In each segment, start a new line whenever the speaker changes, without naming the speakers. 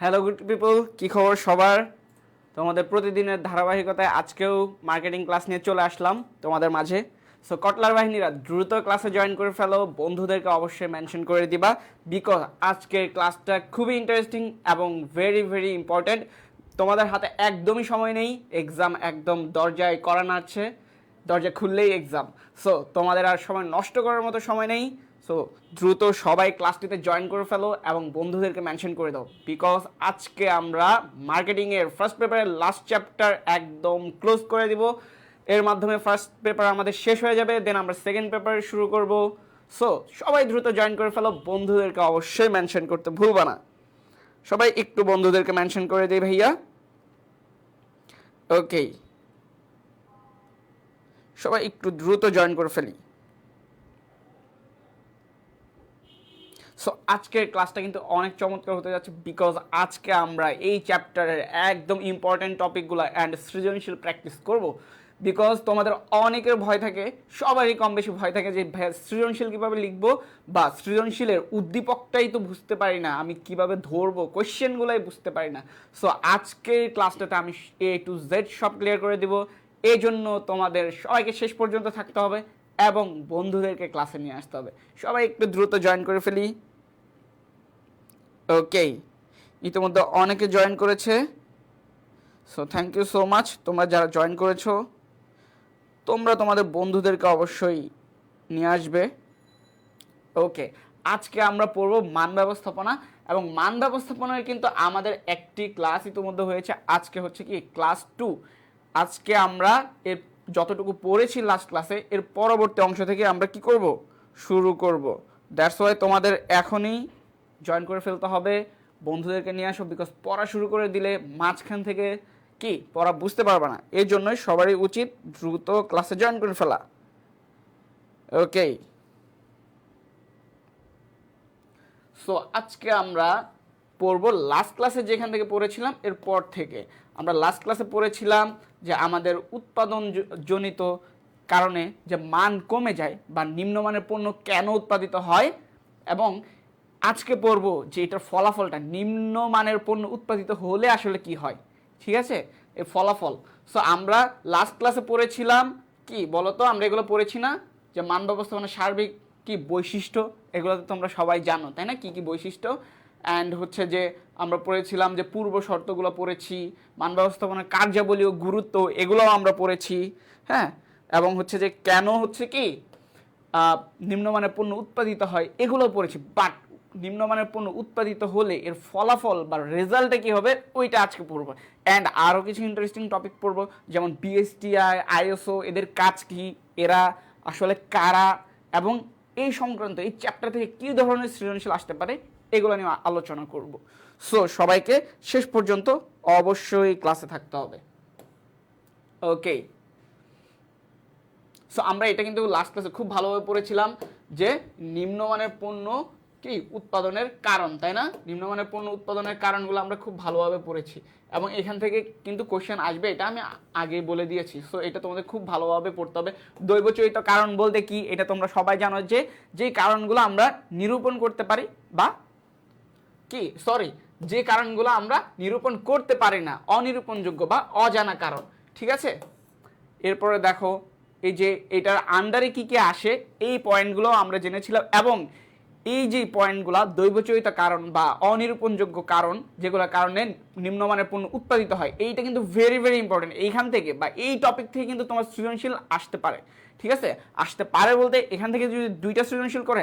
Hello good people, কি খবর সবার? তোমাদের প্রতিদিনের ধারাবাহিকতায় আজকেও মার্কেটিং ক্লাস নিয়ে চলে আসলাম তোমাদের মাঝে। সো কটলার বাহিনীরা দ্রুত ক্লাসে জয়েন করে ফেলো, বন্ধুদেরকে অবশ্যই মেনশন করে দিবা, বিকজ আজকের ক্লাসটা খুবই ইন্টারেস্টিং এবং ভেরি ভেরি ইম্পর্ট্যান্ট। তোমাদের হাতে একদমই সময় নেই, এক্সাম একদম দরজায় করা নাড়ছে, দরজা খুললেই এক্সাম। সো তোমাদের আর সময় নষ্ট করার মতো সময় নেই। সো দ্রুত সবাই ক্লাসটিতে জয়েন করে ফেলো এবং বন্ধুদেরকে মেনশন করে দাও, বিকজ আজকে আমরা মার্কেটিংয়ের ফার্স্ট পেপারের লাস্ট চ্যাপ্টার একদম ক্লোজ করে দিব। এর মাধ্যমে ফার্স্ট পেপার আমাদের শেষ হয়ে যাবে, দেন আমরা সেকেন্ড পেপার শুরু করব। সো সবাই দ্রুত জয়েন করে ফেলো, বন্ধুদেরকে অবশ্যই মেনশন করতে ভুলবা না। সবাই একটু বন্ধুদেরকে মেনশন করে দিই ভাইয়া। ওকে, সবাই একটু দ্রুত জয়েন করে ফেলি। সো আজকের ক্লাসটা কিন্তু অনেক চমৎকার হতে যাচ্ছে, বিকজ আজকে আমরা এই চ্যাপ্টারের একদম ইম্পর্টেন্ট টপিকগুলো অ্যান্ড সৃজনশীল প্র্যাকটিস করব। বিকজ তোমাদের অনেকের ভয় থাকে, সবারই কম বেশি ভয় থাকে যে সৃজনশীল কীভাবে লিখবো, বা সৃজনশীলের উদ্দীপকটাই তো বুঝতে পারি না, আমি কিভাবে ধরবো, কোয়েশ্চেনগুলোই বুঝতে পারি না। সো আজকের ক্লাসটাতে আমি A to Z সব ক্লিয়ার করে দিব। এই জন্য তোমাদের সবাইকে শেষ পর্যন্ত থাকতে হবে এবং বন্ধুদেরকে ক্লাসে নিয়ে আসতে হবে। সবাই একটু দ্রুত জয়েন করে ফেলি। ওকে, ইতিমধ্যে অনেকে জয়েন করেছে, so thank you so much. তোমরা যারা জয়েন করেছো তোমরা তোমাদের বন্ধুদেরকে অবশ্যই নিয়ে আসবে। ওকে, আজকে আমরা পড়ব মান ব্যবস্থাপনা, এবং মান ব্যবস্থাপনায় কিন্তু আমাদের একটি ক্লাস ইতিমধ্যে হয়েছে, আজকে হচ্ছে কি ক্লাস 2। আজকে আমরা এর যতটুকু পড়েছি লাস্ট ক্লাসে, এর পরবর্তী অংশ থেকে আমরা কি করব, শুরু করব। দ্যাটস ওয়াই তোমাদের এখনই জয়েন করে ফেলতে হবে, বন্ধুদেরকে নিয়ে আসো, বিকজ পড়া শুরু করে দিলে মাঝখান থেকে কি পড়া বুঝতে পারবে না। এই জন্যই সবারই উচিত দ্রুত ক্লাসে জয়েন করে ফেলা। ওকে, সো আজকে আমরা পড়ব লাস্ট ক্লাসে যেখান থেকে পড়েছিলাম এরপর থেকে। আমরা লাস্ট ক্লাসে পড়েছিলাম যে আমাদের উৎপাদন জনিত কারণে যে মান কমে যায় বা নিম্নমানের পণ্য কেন উৎপাদিত হয়, এবং আজকে পড়ব যে এটার ফলাফলটা নিম্নমানের পণ্য উৎপাদিত হলে আসলে কি হয়। ঠিক আছে, এই ফলাফল। সো আমরা লাস্ট ক্লাসে পড়েছিলাম কি বলতো, আমরা এগুলো পড়েছি না যে মান ব্যবস্থাপনার সার্বিক কি বৈশিষ্ট্য, এগুলো তো তোমরা সবাই জানো তাই না, কি কি বৈশিষ্ট্য। অ্যান্ড হচ্ছে যে আমরা পড়েছিলাম যে পূর্ব শর্তগুলো পড়েছি, মান ব্যবস্থাপনার কার্যাবলী ও গুরুত্ব এগুলোও আমরা পড়েছি। হ্যাঁ, এবং হচ্ছে যে কেন হচ্ছে কি নিম্নমানের পণ্য উৎপাদিত হয় এগুলোও পড়েছি। বাট নিম্নমানের পণ্য উৎপাদিত হলে এর ফলাফল বা রেজাল্টে কী হবে ওইটা আজকে পড়বো। অ্যান্ড আরও কিছু ইন্টারেস্টিং টপিক পড়বো, যেমন বিএসটিআই, আইএসও, এদের কাজ কী, এরা আসলে কারা, এবং এই সংক্রান্ত এই চ্যাপ্টার থেকে কী ধরনের সৃজনশীল আসতে পারে এগুলো নিয়ে আলোচনা করব। সো সবাইকে শেষ পর্যন্ত অবশ্যই ক্লাসে থাকতে হবে। ওকে, সো আমরা এটা কিন্তু লাস্ট ক্লাসে খুব ভালোভাবে পড়েছিলাম যে নিম্নমানের পণ্য কি উৎপাদনের কারণ, তাই না? নিম্নমানের পণ্য উৎপাদনের কারণগুলো আমরা খুব ভালোভাবে পড়েছি, এবং এখান থেকে কিন্তু কোশ্চেন আসবে, এটা আমি আগেই বলে দিয়েছি। সো এটা তোমাদের খুব ভালোভাবে পড়তে হবে। দৈবচরিত কারণ বলতে কি এটা তোমরা সবাই জানো, যে যেই কারণগুলো আমরা নিরূপণ করতে পারি, বা কি যে কারণগুলো আমরা নিরূপণ করতে পারি না, অনিরূপণযোগ্য বা অজানা কারণ। ঠিক আছে, এরপরে দেখো এই যে এটার আন্ডারে কি কি আসে এই পয়েন্টগুলো আমরা জেনেছিলাম, এবং এই যে পয়েন্টগুলো দৈবচরিত কারণ বা অনিরূপণযোগ্য কারণ, যেগুলো কারণে নিম্নমানের পণ্য উৎপাদিত হয়, এইটা কিন্তু ভেরি ভেরি ইম্পর্টেন্ট। এইখান থেকে বা এই টপিক থেকে কিন্তু তোমার সৃজনশীল আসতে পারে। ঠিক আছে, আসতে পারে বলতে এখান থেকে যদি দুইটা সৃজনশীল করে,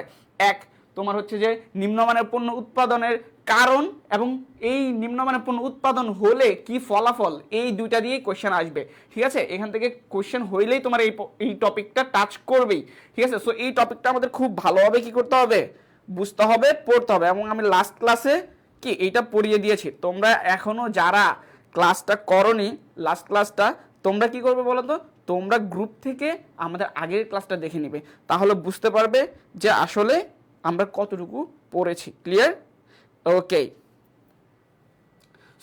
এক তোমার হচ্ছে যে নিম্নমানের পণ্য উৎপাদনের কারণ এবং এই নিম্নমানের পণ্য উৎপাদন হলে কি ফলাফল, এই দুইটা দিয়েই কোশ্চেন আসবে। ঠিক আছে, এখান থেকে কোশ্চেন হইলেই তোমার এই টপিকটা টাচ করবেই। ঠিক আছে, সো এই টপিকটা আমাদের খুব ভালোভাবে কি করতে হবে, বুঝতে হবে, পড়তে হবে। এবং আমি লাস্ট ক্লাসে কি এইটা পড়িয়ে দিয়েছি, তোমরা এখনো যারা ক্লাসটা করনি লাস্ট ক্লাসটা, তোমরা কি করবে বলো তো, তোমরা গ্রুপ থেকে আমাদের আগের ক্লাসটা দেখে নিবে, তাহলে বুঝতে পারবে যে আসলে আমরা কতটুকু পড়েছি। ক্লিয়ার? ওকে,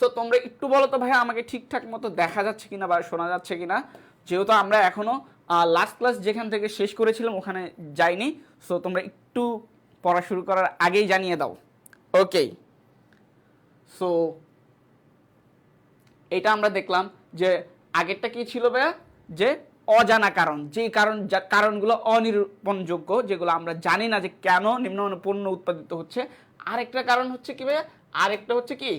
সো তোমরা একটু বলো তো ভাই আমাকে ঠিকঠাক মতো দেখা যাচ্ছে কিনা বা শোনা যাচ্ছে কিনা, যেহেতু আমরা এখনো লাস্ট ক্লাস যেখান থেকে শেষ করেছিলাম ওখানে যাইনি। সো তোমরা একটু পড়া শুরু করার আগেই জানিয়ে দাও। ওকে, সো এটা আমরা দেখলাম যে আগেরটা কি ছিল ভাইয়া, যে অজানা কারণ, যে কারণগুলো অনিরূপণযোগ্য, যেগুলো আমরা জানি না যে কেন নিম্নমানের পণ্য উৎপাদিত হচ্ছে। আরেকটা কারণ হচ্ছে কি ভাইয়া, আরেকটা হচ্ছে কি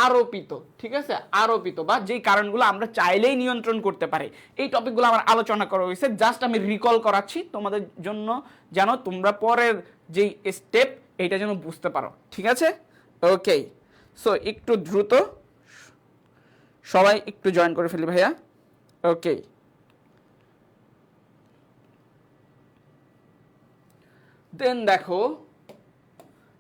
আরোপিত, ঠিক আছে, আরোপিত বা যেই কারণগুলো আমরা চাইলেই নিয়ন্ত্রণ করতে পারি। এই টপিকগুলো আমার আলোচনা করা হয়েছে, জাস্ট আমি রিকল করাচ্ছি তোমাদের জন্য, যেন তোমরা পরের যেই স্টেপ এইটা যেন বুঝতে পারো, ঠিক আছে। ওকে, সো একটু দ্রুত সবাই একটু জয়েন করে ফেলি ভাইয়া। ওকে, দেন দেখো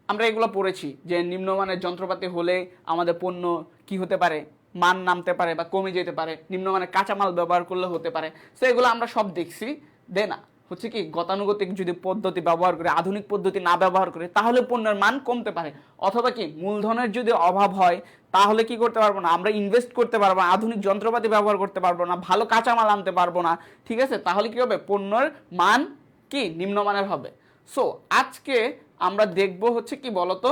আমরা এগুলো পড়েছি যে নিম্নমানের যন্ত্রপাতি হলে আমাদের পণ্য কি হতে পারে, মান নামতে পারে বা কমে যেতে পারে, নিম্নমানের কাঁচামাল ব্যবহার করলে হতে পারে। সো এগুলো আমরা সব দেখছি। দেন হচ্ছে কি গতানুগতিক যদি পদ্ধতি ব্যবহার করে, আধুনিক পদ্ধতি না ব্যবহার করে, তাহলে পণ্যের মান কমতে পারে। অথবা কি মূলধনের যদি অভাব হয় তাহলে কি করতে পারবো না, আমরা ইনভেস্ট করতে পারবো না, আধুনিক যন্ত্রপাতি ব্যবহার করতে পারবো না, ভালো কাঁচামাল আনতে পারবো না, ঠিক আছে। তাহলে কি হবে, পণ্যের মান কি নিম্নমানের হবে। সো আজকে আমরা দেখব হচ্ছে কি বলতো,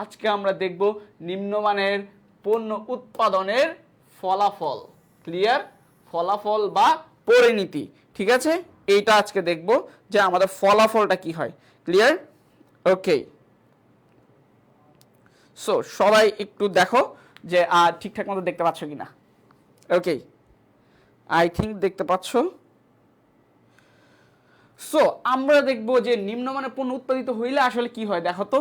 আজকে আমরা দেখব নিম্নমানের পণ্য উৎপাদনের ফলাফল। ক্লিয়ার, ফলাফল বা পরিণতি, ঠিক আছে। এইটা আজকে দেখব যে আমাদের ফলাফলটা কি হয়। ক্লিয়ার, ওকে। সো সবাই একটু দেখো যে ঠিকঠাক মতো দেখতে পাচ্ছ কিনা। ওকে, আই থিঙ্ক দেখতে পাচ্ছ। সো আমরা দেখব যে নিম্নমানের পণ্য উৎপাদিত হইলে আসলে কি হয়। দেখো তো,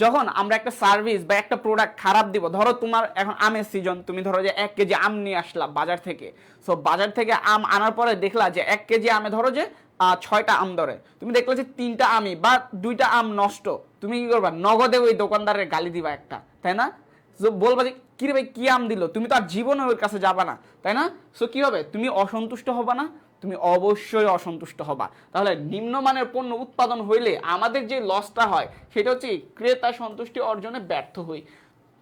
যখন আমরা একটা সার্ভিস বা একটা প্রোডাক্ট খারাপ দিব, ধরো তোমার এখন আমের সিজন, তুমি ধরো যে 1 কেজি আম নিয়ে আসলা বাজার থেকে। সো বাজার থেকে আম আনার পরে দেখলা যে 1 কেজি আমে ধরো যে 6টা আম ধরে, তুমি দেখলে যে 3টা আমই বা 2টা আম নষ্ট, তুমি কি করবা, নগদে ওই দোকানদারের গালি দিবা একটা, তাই না। বলবা যে কি রে ভাই কি আম দিল, তুমি তো আর জীবনে ওর কাছে যাবা না, তাই না। সো কি হবে, তুমি অসন্তুষ্ট হবা না, তুমি অবশ্যই অসন্তুষ্ট হবা। তাহলে নিম্নমানের পণ্য উৎপাদন হইলে আমাদের যে লসটা হয় সেটা হচ্ছে ক্রেতা সন্তুষ্টি অর্জনে ব্যর্থ হই।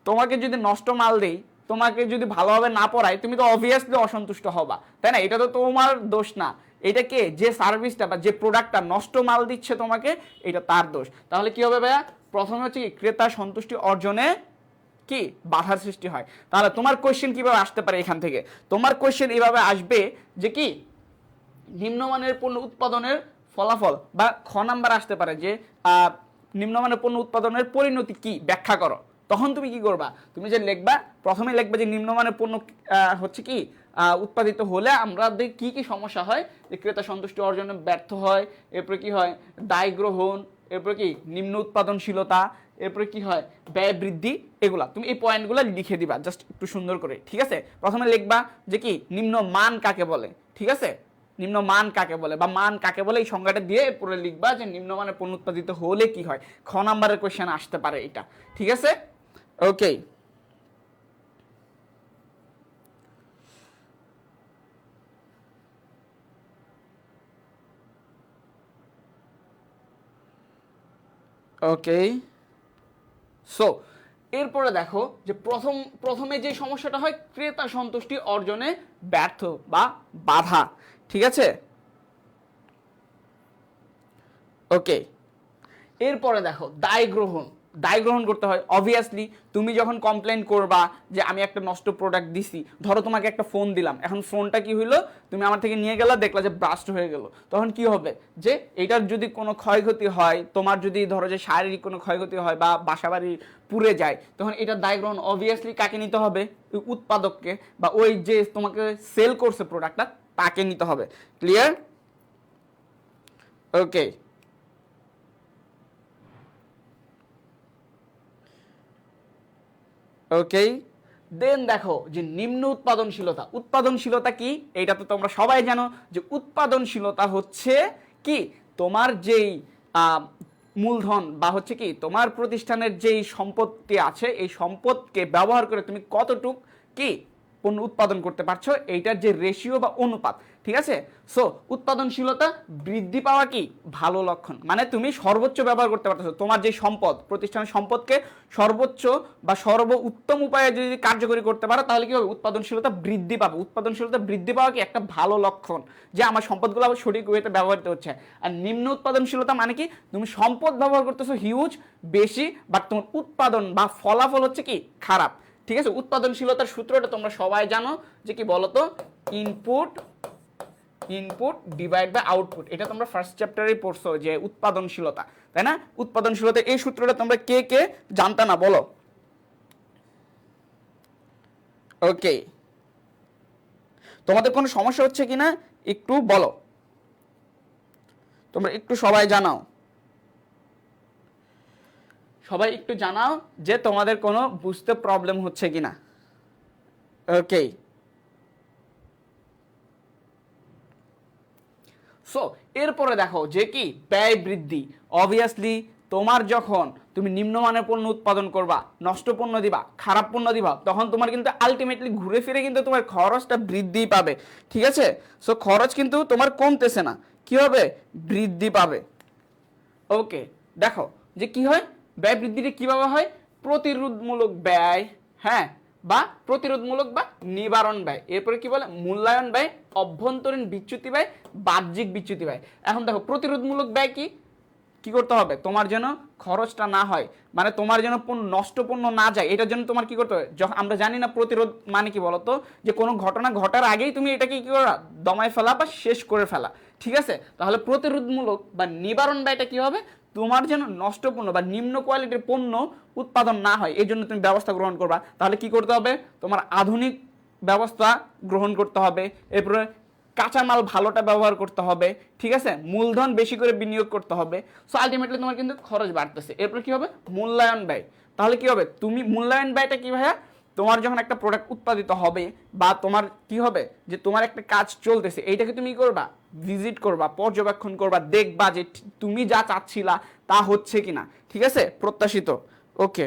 তোমাকে যদি নষ্ট মাল দেই, তোমাকে যদি ভালোভাবে না পড়াই, তুমি তো অবভিয়াসলি অসন্তুষ্ট হবা, তাই না। এটা তো তোমার দোষ না, এটা কে, যে সার্ভিসটা বা যে প্রোডাক্টটা নষ্ট মাল দিচ্ছে তোমাকে, এটা তার দোষ। তাহলে কি হবে ভাইয়া, প্রথমে হচ্ছে কি ক্রেতা সন্তুষ্টি অর্জনে কি বাধার সৃষ্টি হয়। তাহলে তোমার কোয়েশ্চেন কিভাবে আসতে পারে এখান থেকে, তোমার কোয়েশ্চেন এইভাবে আসবে যে কি নিম্নমানের পণ্য উৎপাদনের ফলাফল, বা খ নাম্বার আসতে পারে যে নিম্নমানের পণ্য উৎপাদনের পরিণতি কি ব্যাখ্যা করো। তখন তুমি কি করবা, তুমি যে লিখবা, প্রথমে লিখবা যে নিম্নমানের পণ্য হচ্ছে কি উৎপাদিত হলে আমাদের কি কি সমস্যা হয়, যে ক্রেতা সন্তুষ্টি অর্জনে ব্যর্থ হয়, এরপরে কি হয় দায় গ্রহণ, এরপরে কি নিম্ন উৎপাদনশীলতা, এরপরে কি হয় ব্যয় বৃদ্ধি। এগুলা তুমি এই পয়েন্টগুলো লিখে দিবা জাস্ট একটু সুন্দর করে, ঠিক আছে। প্রথমে লিখবা যে কি নিম্ন মান কাকে বলে, ঠিক আছে, নিম্ন মান কাকে বলে বা মান কাকে বলে এই সংজ্ঞাটা দিয়ে এরপরে লিখবা যে নিম্নমানের পণ্য উৎপাদিত হলে কি হয়। খ নাম্বারের কোয়েশ্চেন আসতে পারে এটা, ঠিক আছে। ওকে, ওকে। সো এরপরে দেখো যে প্রথমে যে সমস্যাটা হয় ক্রেতা সন্তুষ্টি অর্জনে ব্যর্থ বা বাধা, ঠিক আছে। ওকে, এরপরে দেখো দায় গ্রহণ করতে হয়। অবভিয়াসলি তুমি যখন কমপ্লেন করবা যে আমি একটা নষ্ট প্রোডাক্ট দিছি, ধরো তোমাকে একটা ফোন দিলাম, এখন ফোনটা কি হইলো, তুমি আমার থেকে নিয়ে গেলা, দেখলা যে ব্রাস্ট হয়ে গেল, তখন কি হবে, যে এটার যদি কোনো ক্ষয়ক্ষতি হয়, তোমার যদি ধরো যে শারীরিক কোনো ক্ষয়ক্ষতি হয় বা বাসাবাড়ি পুড়ে যায়, তখন এটার দায় গ্রহণ অবভিয়াসলি কাকে নিতে হবে, ওই উৎপাদককে বা ওই যে তোমাকে সেল করছে প্রোডাক্টটা তাকে নিতে হবে। ক্লিয়ার, ওকে। ওকে, দেন দেখো যে নিম্ন উৎপাদনশীলতা কি, এইটা তো তোমরা সবাই জানো যে উৎপাদনশীলতা হচ্ছে কি তোমার যেই মূলধন বা হচ্ছে কি তোমার প্রতিষ্ঠানের যেই সম্পত্তি আছে, এই সম্পদকে ব্যবহার করে তুমি কতটুক কি পণ্য উৎপাদন করতে পারছো, এইটার যে রেশিও বা অনুপাত, ঠিক আছে। সো উৎপাদনশীলতা বৃদ্ধি পাওয়া কি ভালো লক্ষণ, মানে তুমি সর্বোচ্চ ব্যবহার করতে পারতেছো তোমার যে সম্পদ, প্রতিষ্ঠানের সম্পদকে সর্বোচ্চ বা উত্তম উপায়ে যদি কার্যকরী করতে পারো, তাহলে কি হবে, উৎপাদনশীলতা বৃদ্ধি পাবে। উৎপাদনশীলতা বৃদ্ধি পাওয়া কি একটা ভালো লক্ষণ, যে আমার সম্পদগুলো আবার সঠিক ওয়েতে ব্যবহৃত হচ্ছে। আর নিম্ন উৎপাদনশীলতা মানে কি, তুমি সম্পদ ব্যবহার করতেছো হিউজ বেশি, বাট তোমার উৎপাদন বা ফলাফল হচ্ছে কি খারাপ। ঠিক আছে, উৎপাদনশীলতার সূত্রটা তোমরা সবাই জানো যে কি বলতো, ইনপুট ডিভাইড বাই আউটপুট। এটা তোমরা ফার্স্ট চ্যাপ্টারেই পড়ছো যে উৎপাদনশীলতা, তাই না? উৎপাদনশীলতা এই সূত্রটা তোমরা কে কে জানতা না বলো? ওকে, তোমাদের কোনো সমস্যা হচ্ছে কিনা একটু বলো, তোমরা একটু সবাই জানাও, সবাই একটু জানাও যে তোমাদের কোনো বুঝতে প্রবলেম হচ্ছে কিনা। ওকে, সো এরপরে দেখো যে কি ব্যয় বৃদ্ধি। অবভিয়াসলি তোমার যখন তুমি নিম্নমানের পণ্য উৎপাদন করবা, নষ্ট পণ্য দিবা, খারাপ পণ্য দিবা, তখন তোমার কিন্তু আলটিমেটলি ঘুরে ফিরে কিন্তু তোমার খরচটা বৃদ্ধি পাবে। ঠিক আছে, সো খরচ কিন্তু তোমার কমতেছে না, কি হবে, বৃদ্ধি পাবে। ওকে, দেখো যে কি হয়, ব্যয় বৃদ্ধিটা কিভাবে হয়, প্রতিরোধমূলক ব্যয়, হ্যাঁ, বা প্রতিরোধমূলক বা নিবারণ ব্যয়, এরপরে কি বলে মূল্যায়ন ব্যয়, অভ্যন্তরীণ বিচ্যুতি ব্যয়, বাহ্যিক বিচ্যুতি ব্যয়। এখন দেখো প্রতিরোধমূলক ব্যয় কি কি করতে হবে, তোমার যেন খরচটা না হয়, মানে তোমার যেন নষ্ট পণ্য না যায়, এটার জন্য তোমার কি করতে হবে, যখন আমরা জানি না প্রতিরোধ মানে কি বলতো, যে কোনো ঘটনা ঘটার আগেই তুমি এটাকে কি করা, দমায় ফেলা বা শেষ করে ফেলা। ঠিক আছে, তাহলে প্রতিরোধমূলক বা নিবারণ ব্যয়টা কি হবে, তোমার যেন নষ্ট পণ্য বা নিম্ন কোয়ালিটির পণ্য উৎপাদন না হয় এই জন্য তুমি ব্যবস্থা গ্রহণ করবা। তাহলে কি করতে হবে, তোমার আধুনিক ব্যবস্থা গ্রহণ করতে হবে, এরপরে কাঁচামাল ভালোটা ব্যবহার করতে হবে, ঠিক আছে, মূলধন বেশি করে বিনিয়োগ করতে হবে। সো আলটিমেটলি তোমার কিন্তু খরচ বাড়তেছে। এরপর কি হবে, মূল্যায়ন ব্যয়। তাহলে কি হবে, তুমি মূল্যায়ন ব্যয়টা কি ভাইয়া, তোমার যখন একটা প্রোডাক্ট উৎপাদিত হবে বা তোমার কি হবে, যে তোমার একটা কাজ চলতেছে, এইটাকে তুমি করবা, ভিজিট করবা, পর্যবেক্ষণ করবা, দেখবা যে তুমি যা চাচ্ছিলা তা হচ্ছে কিনা, ঠিক আছে, প্রত্যাশিত। ওকে,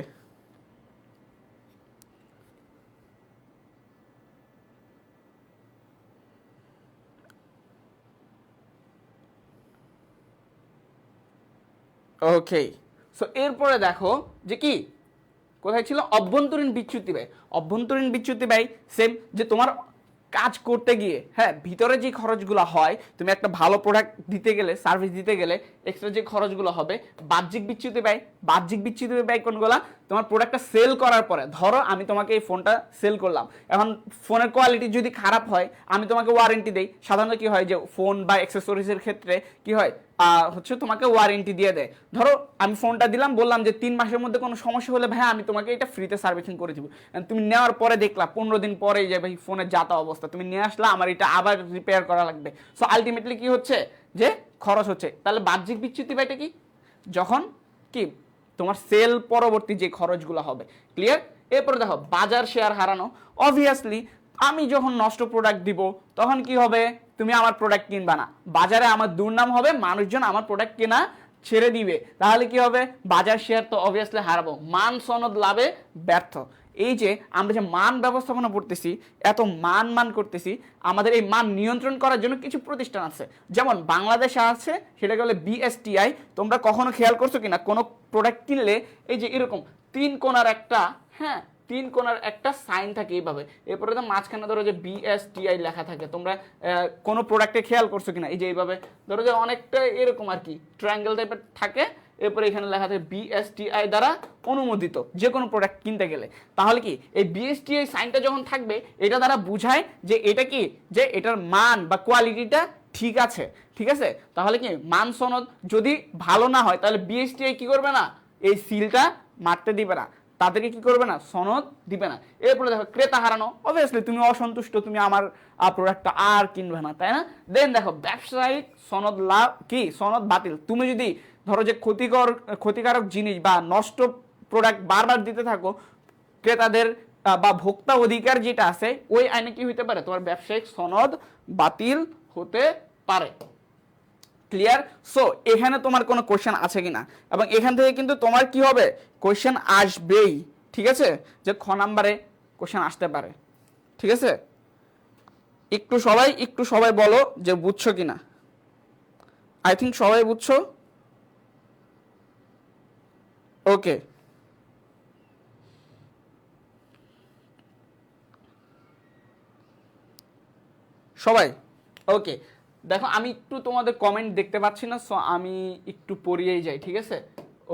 ওকে, সো এরপরে দেখো যে কি কোথায় ছিল, অভ্যন্তরীণ বিচ্যুতি ব্যয়। অভ্যন্তরীণ বিচ্যুতি ব্যয় সেম, যে তোমার কাজ করতে গিয়ে, হ্যাঁ, ভিতরে যে খরচগুলো হয়, তুমি একটা ভালো প্রোডাক্ট দিতে গেলে, সার্ভিস দিতে গেলে এক্সট্রা যে খরচগুলো হবে, বাহ্যিক বিচ্যুতি ব্যয়। বাহ্যিক বিচ্যুতি ব্যয় কোনগুলা, তোমার প্রোডাক্টটা সেল করার পরে, ধরো আমি তোমাকে এই ফোনটা সেল করলাম, এখন ফোনের কোয়ালিটি যদি খারাপ হয়, আমি তোমাকে ওয়ারেন্টি দেই। সাধারণত কি হয় যে ফোন বা অ্যাক্সেসরিজের ক্ষেত্রে কি হয়, হচ্ছে তোমাকে ওয়ারেন্টি দিয়ে দেয়। ধরো আমি ফোনটা দিলাম, বললাম যে 3 মাসের মধ্যে কোনো সমস্যা হলে ভাই আমি তোমাকে এটা ফ্রিতে সার্ভিসিং করে দিব। তুমি নেওয়ার পরে দেখলা 15 দিন পরে যে ভাই ফোনের যাতা অবস্থা, তুমি নিয়ে আসলা, আমার এটা আবার রিপেয়ার করা লাগবে। সো আলটিমেটলি কি হচ্ছে, যে খরচ হচ্ছে। তাহলে বাহ্যিক বিচ্যুতি ব্যয়টা কি, যখন কি তোমার সেল পরবর্তী যে খরচগুলো হবে। ক্লিয়ার? এরপরে দেখো বাজার শেয়ার হারানো। অবভিয়াসলি আমি যখন নষ্ট প্রোডাক্ট দিব তখন কি হবে, তুমি আমার প্রোডাক্ট কিনবা না, বাজারে আমার দুর্নাম হবে, মানুষজন আমার প্রোডাক্ট কেনা ছেড়ে দিবে। তাহলে কি হবে, বাজার শেয়ার তো অবভিয়াসলি হারাবো, মান সনদ লাভে ব্যর্থ। এই যে আমরা যে মান ব্যবস্থাপনা করতেছি, এত মান করতেছি, আমাদের এই মান নিয়ন্ত্রণ করার জন্য কিছু প্রতিষ্ঠান আছে, যেমন বাংলাদেশে আছে, সেটাকে বলে বিএসটিআই। তোমরা কখনো খেয়াল করছো কিনা, কোনো প্রোডাক্ট কিনলে এই যে এরকম 3 কোণার একটা, হ্যাঁ, 3 কোণার একটা সাইন থাকে এইভাবে, এরপরে তো মাঝখানে ধরো যে বিএসটিআই লেখা থাকে। তোমরা কোনো প্রোডাক্টে খেয়াল করছো কিনা, এই যে এইভাবে ধরো যে অনেকটা এরকম আর কি ট্রায়াঙ্গেল টাইপের থাকে, এরপরে এখানে লেখা থাকে বিএসটিআই দ্বারা অনুমোদিত যে কোনো প্রোডাক্ট কিনতে গেলে। তাহলে কি এই বিএসটিআই সাইনটা যখন থাকবে, এটা দ্বারা বোঝায় যে এটা কি, যে এটার মান বা কোয়ালিটিটা ঠিক আছে। ঠিক আছে, তাহলে কি মান সনদ যদি ভালো না হয়, তাহলে বিএসটিআই কি করবে না, এই সিলটা মারতে দিবে না, তাদেরকে কি করবে না, সনদ দিবে না। এরপরে দেখো ক্রেতা হারানো। অবভিয়াসলি তুমি অসন্তুষ্ট, তুমি আমার প্রোডাক্টটা আর কিনবে না, তাই না? দেন দেখো ব্যবসায়িক সনদ লাভ কি, সনদ বাতিল। তুমি যদি ধরো যে ক্ষতিকারক জিনিস বা নষ্ট প্রোডাক্ট বারবার দিতে থাকো, ক্রেতাদের বা ভোক্তা অধিকার যেটা আছে ওই আইনে কি হইতে পারে, তোমার ব্যবসায়িক সনদ বাতিল হতে পারে। ক্লিয়ার? সো এখানে তোমার কোনো কোশ্চেন আছে কিনা, এবং এখান থেকে কিন্তু তোমার কি হবে, কোশ্চেন আসবেই। ঠিক আছে, যে খ নাম্বারে কোশ্চেন আসতে পারে। ঠিক আছে, একটু সবাই বলো যে বুঝছো কিনা। আই থিঙ্ক সবাই বুঝছো। ওকে, সবাই ওকে। দেখো আমি একটু তোমাদের কমেন্ট দেখতে পাচ্ছি না, সো আমি একটু পড়িয়েই যাই। ঠিক আছে,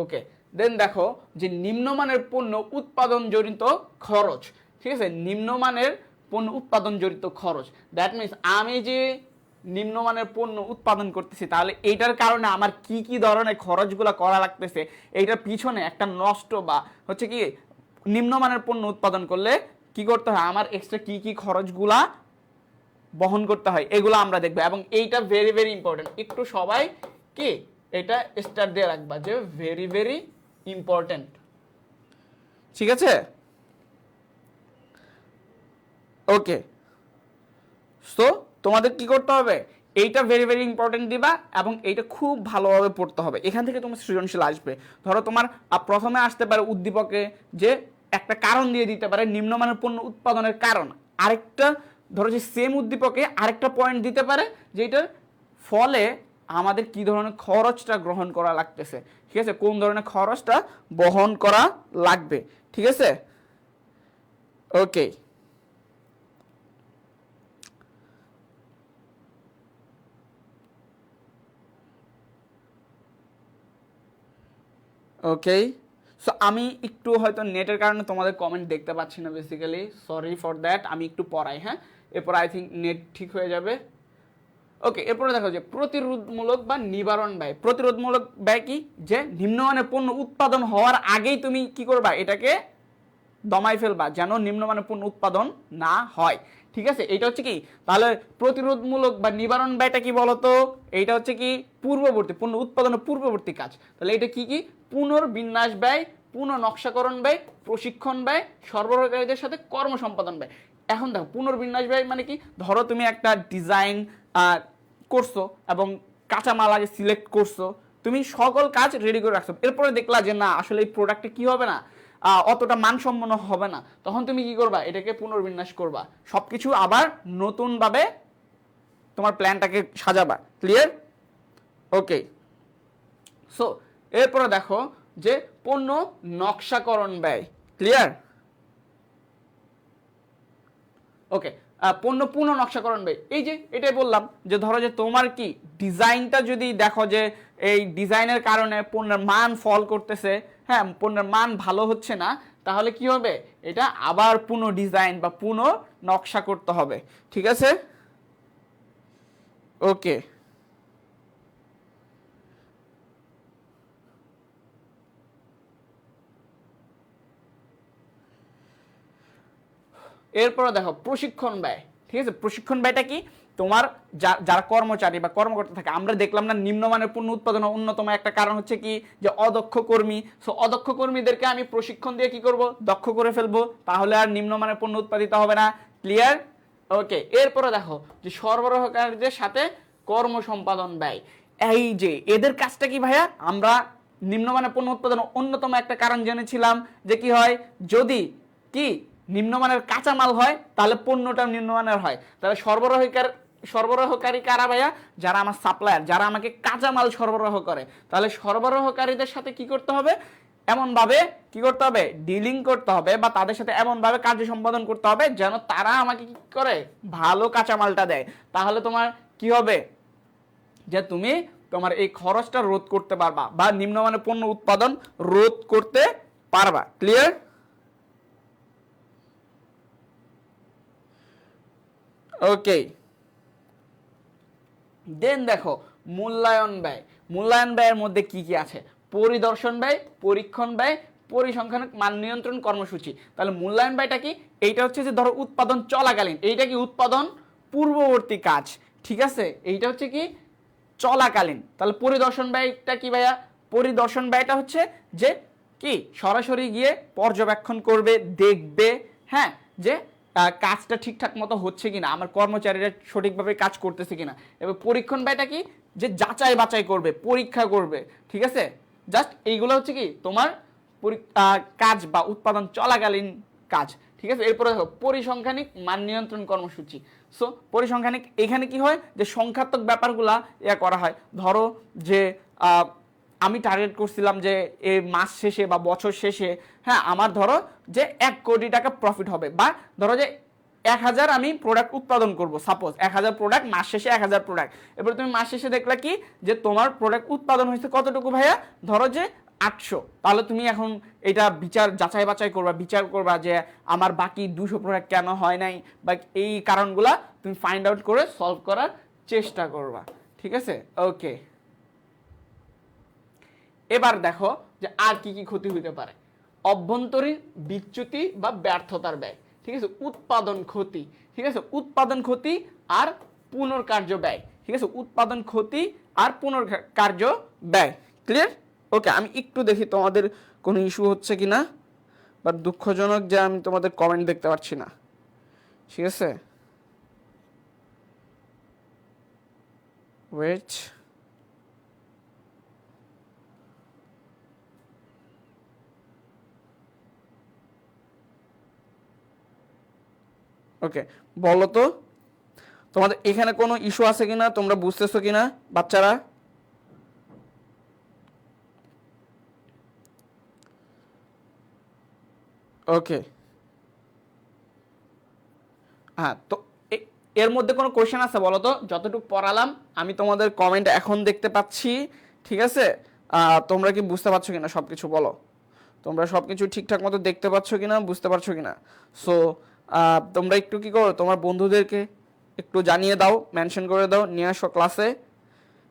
ওকে। দেন দেখো যে নিম্নমানের পণ্য উৎপাদন জনিত খরচ, ঠিক আছে, নিম্নমানের পণ্য উৎপাদন জনিত খরচ, দ্যাট মিনস আমি যে নিম্নমানের পণ্য উৎপাদন করতেছি তাহলে এইটার কারণে আমার কি কি ধরনের খরচগুলো করা লাগতেছে, এইটার পিছনে একটা নষ্ট বা হচ্ছে কি নিম্নমানের পণ্য উৎপাদন করলে কি করতে হয়, আমার এক্সট্রা কি কি খরচগুলা বহন করতে হয় এগুলো আমরা দেখবো। এবং এইটা ভেরি ভেরি ইম্পর্টেন্ট, একটু সবাই কি এটা স্টার দিয়ে রাখবা যে ভেরি ভেরি ইম্পর্টেন্ট, ঠিক আছে। ওকে, সো তোমাদের কি করতে হবে, এইটা ভেরি ভেরি ইম্পর্টেন্ট দিবা এবং এইটা খুব ভালোভাবে পড়তে হবে। এখান থেকে তোমার সৃজনশীল আসবে। ধরো তোমার প্রথমে আসতে পারে উদ্দীপকে যে একটা কারণ দিয়ে দিতে পারে নিম্নমানের পণ্য উৎপাদনের কারণ, আরেকটা ধরো যে সেম উদ্দীপকে আরেকটা পয়েন্ট দিতে পারে যেটার ফলে আমাদের কি ধরনের খরচটা গ্রহণ করা লাগতেছে, ঠিক আছে, কোন ধরনের খরচটা বহন করা লাগবে, ঠিক আছে। ওকে, ওকে, সো আমি একটু হয়তো নেটের কারণে তোমাদের কমেন্ট দেখতে পাচ্ছি না, বেসিক্যালি সরি ফর দ্যাট, আমি একটু পড়াই, হ্যাঁ, এরপর আই থিঙ্ক নেট ঠিক হয়ে যাবে। ওকে, এরপরে দেখো যে প্রতিরোধমূলক বা নিবারণ ব্যয়। প্রতিরোধমূলক ব্যয় কি, যে নিম্নমানের পণ্য উৎপাদন হওয়ার আগেই তুমি কি করবা, এটাকে দমাই ফেলবা যেন নিম্নমানের পণ্য উৎপাদন না হয়, ঠিক আছে। এটা হচ্ছে কি, তাহলে প্রতিরোধমূলক বা নিবারণ ব্যয়টা কি বলতো, এইটা হচ্ছে কি পূর্ববর্তী পণ্য উৎপাদনের পূর্ববর্তী কাজ। তাহলে এটা কি কি, পুনর্বিন্যাস ব্যয়, পুনঃনকশাকরণ ব্যয়, প্রশিক্ষণ ব্যয়, সরবরাহকারীদের সাথে কর্ম সম্পাদন ব্যয়। এখন দেখো পুনর্বিন্যাস ব্যয় মানে কি, ধরো তুমি একটা ডিজাইন করছো এবং কাঁচামাল আগে সিলেক্ট করছো, তুমি সকল কাজ রেডি করে রাখছো, এরপরে দেখলা যে না আসলে এই প্রোডাক্টে কি হবে না, অতটা মানসম্পন্ন হবে না, তখন তুমি কি করবা, এটাকে পুনর্বিন্যাস করবা, সবকিছু আবার নতুনভাবে তোমার প্ল্যানটাকে সাজাবা, ক্লিয়ার। ওকে, সো এরপরে দেখো যে পণ্য নকশাকরণ ব্যয়, ক্লিয়ার। ওকে, পণ্য পুনঃ নকশাকরণ ব্যয়, এই যে এটাই বললাম যে ধরো যে তোমার কি ডিজাইনটা যদি দেখো যে এই ডিজাইনের কারণে পণ্যের মান ফল করতেছে, হ্যাঁ, পণ্যের মান ভালো হচ্ছে না, তাহলে কি হবে, এটা আবার পুনঃ ডিজাইন বা পুনঃ নকশা করতে হবে, ঠিক আছে। ওকে, এরপরে দেখো প্রশিক্ষণ ব্যয়, ঠিক আছে। প্রশিক্ষণ ব্যয়টা কি, তোমার যারা কর্মচারী বা কর্মকর্তা থাকে, আমরা দেখলাম না নিম্নমানের পণ্য উৎপাদনের অন্যতম একটা কারণ হচ্ছে কি যে অদক্ষ কর্মী, সো অদক্ষ কর্মীদেরকে আমি প্রশিক্ষণ দিয়ে কি করব, দক্ষ করে ফেলবো, তাহলে আর নিম্নমানের পণ্য উৎপাদিত হবে না, ক্লিয়ার। ওকে, এরপরে দেখো যে সরবরাহকারীদের সাথে কর্ম সম্পাদন ব্যয়, এই যে এদের কাজটা কি ভাইয়া, আমরা নিম্নমানের পণ্য উৎপাদনের অন্যতম একটা কারণ জেনেছিলাম যে কি হয়, যদি কি নিম্নমানের কাঁচামাল হয় তাহলে পণ্যটা নিম্নমানের হয়, তাহলে সরবরাহকারী কারা ভাইয়া, যারা আমার সাপ্লায়ার, যারা আমাকে কাঁচামাল সরবরাহ করে, তাহলে সরবরাহকারীদের সাথে কি করতে হবে, এমনভাবে কি করতে হবে, ডিলিং করতে হবে বা তাদের সাথে এমনভাবে কার্য সম্পাদন করতে হবে যেন তারা আমাকে কি করে, ভালো কাঁচামালটা দেয়, তাহলে তোমার কি হবে, যে তুমি তোমার এই খরচটা রোধ করতে পারবা বা নিম্নমানের পণ্য উৎপাদন রোধ করতে পারবা, ক্লিয়ার। ওকে, দেন দেখো মূল্যায়ন ব্যয়। মূল্যায়ন ব্যয়ের মধ্যে কি কি আছে, পরিদর্শন ব্যয়, পরীক্ষণ ব্যয়, পরিসংখ্যান, মান নিয়ন্ত্রণ কর্মসূচি। তাহলে মূল্যায়ন ব্যয়টা কি, এইটা হচ্ছে যে ধরো উৎপাদন চলাকালীন, এইটা কি উৎপাদন পূর্ববর্তী কাজ, ঠিক আছে, এইটা হচ্ছে কি চলাকালীন। তাহলে পরিদর্শন ব্যয়টা কি ভাইয়া, পরিদর্শন ব্যয়টা হচ্ছে যে কি সরাসরি গিয়ে পর্যবেক্ষণ করবে, দেখবে, হ্যাঁ, যে কাজটা ঠিকঠাক মতো হচ্ছে কিনা, আমার কর্মচারীরা সঠিকভাবে কাজ করতেছে কিনা। এবার পরীক্ষণ ব্যয়টা কি, যে যাচাই বাছাই করবে, পরীক্ষা করবে, ঠিক আছে, জাস্ট এইগুলো হচ্ছে কি তোমার কাজ বা উৎপাদন চলাকালীন কাজ, ঠিক আছে। এরপরে দেখো পরিসংখ্যানিক মান নিয়ন্ত্রণ কর্মসূচি। সো পরিসংখ্যানিক এখানে কি হয়, যে সংখ্যাত্মক ব্যাপারগুলা করা হয়, ধরো যে আমি টার্গেট করছিলাম যে এই মাস শেষে বা বছর শেষে, হ্যাঁ, আমার ধরো যে 1 কোটি টাকা প্রফিট হবে, বা ধরো যে 1000 আমি প্রোডাক্ট উৎপাদন করব, সাপোজ 1000 প্রোডাক্ট, মাস শেষে 1000 প্রোডাক্ট। এবার তুমি মাস শেষে দেখলা কি যে তোমার প্রোডাক্ট উৎপাদন হয়েছে কতটুকু ভাইয়া, ধরো যে 800, তাহলে তুমি এখন এটা যাচাই বাছাই করবা, বিচার করবা যে আমার বাকি 200 প্রোডাক্ট কেন হয় নাই, বা এই কারণগুলা তুমি ফাইন্ড আউট করে সলভ করার চেষ্টা করবা। ঠিক আছে, ওকে। এবার দেখো যে আর কি কি ক্ষতি হতে পারে। অভ্যন্তরীণ বিচ্যুতি বা ব্যর্থতার ব্যয়, ঠিক আছে, উৎপাদন ক্ষতি, ঠিক আছে, উৎপাদন ক্ষতি আর পুনর্কার্য ব্যয়, ঠিক আছে, উৎপাদন ক্ষতি আর পুনর্কার্য ব্যয়। ক্লিয়ার? ওকে, আমি একটু দেখি তোমাদের কোনো ইস্যু হচ্ছে কিনা, বাট দুঃখজনক যে আমি তোমাদের কমেন্ট দেখতে পাচ্ছি না। ঠিক আছে, ওয়েট। ওকে, বলো তো তোমাদের এখানে কোনো ইস্যু আছে কিনা, তোমরা বুঝতেছো কিনা বাচ্চারা? ওকে, হ্যাঁ, তো এর মধ্যে কোনো কোশ্চেন আছে বলো তো? যতটুকু পড়ালাম আমি তোমাদের কমেন্ট এখন দেখতে পাচ্ছি। ঠিক আছে, তোমরা কি বুঝতে পারছো কিনা সব কিছু বলো? তোমরা সব কিছু ঠিকঠাক মতো দেখতে পাচ্ছ কিনা, বুঝতে পারছো কিনা? সো তোমরা একটু কি করো, তোমার বন্ধুদেরকে একটু জানিয়ে দাও, মেনশন করে দাও, নিয়ে আসো ক্লাসে।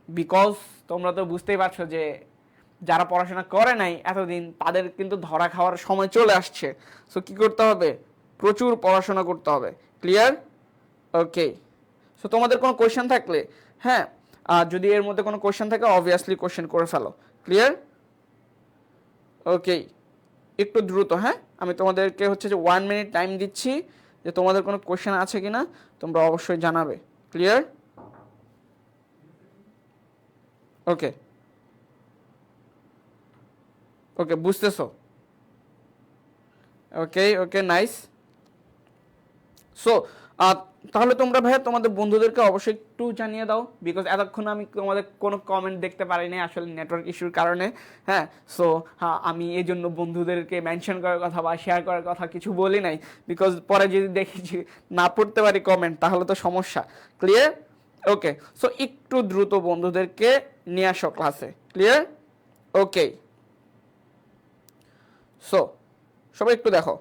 বিকজ তোমরা তো বুঝতেই পারছো যে যারা পড়াশোনা করে নাই এতদিন, তাদের কিন্তু ধরা খাওয়ার সময় চলে আসছে। সো কি করতে হবে? প্রচুর পড়াশোনা করতে হবে। ক্লিয়ার? ওকে, সো তোমাদের কোনো কোয়েশ্চেন থাকলে, হ্যাঁ, যদি এর মধ্যে কোনো কোয়েশ্চেন থাকে অবভিয়াসলি কোয়েশ্চেন করে ফেলো। ক্লিয়ার? ওকে, একটু দ্রুত, হ্যাঁ, আমি তোমাদেরকে হচ্ছে যে 1 মিনিট টাইম দিচ্ছি, যে তোমাদের কোনো কোয়েশ্চেন আছে কিনা তোমরা অবশ্যই জানাবে। ক্লিয়ার? ওকে, ওকে, বুঝতেছো? ওকে, ওকে, নাইস। সো তাহলে তোমরা ভাইয়া তোমাদের বন্ধুদেরকে অবশ্যই একটু জানিয়ে দাও, বিকজ এতক্ষণ আমি তোমাদের কোনো কমেন্ট দেখতে পারিনি আসলে নেটওয়ার্ক ইস্যুর কারণে। হ্যাঁ, সো আমি এই জন্য বন্ধুদেরকে মেনশন করার কথা বা শেয়ার করার কথা কিছু বলি নাই, বিকজ পরে যদি দেখি যে না পড়তে পারি কমেন্ট তাহলে তো সমস্যা। ক্লিয়ার? ওকে, সো একটু দ্রুত বন্ধুদেরকে নিয়ে আসো ক্লাসে। ক্লিয়ার? ওকে, সো সবাই একটু দেখো।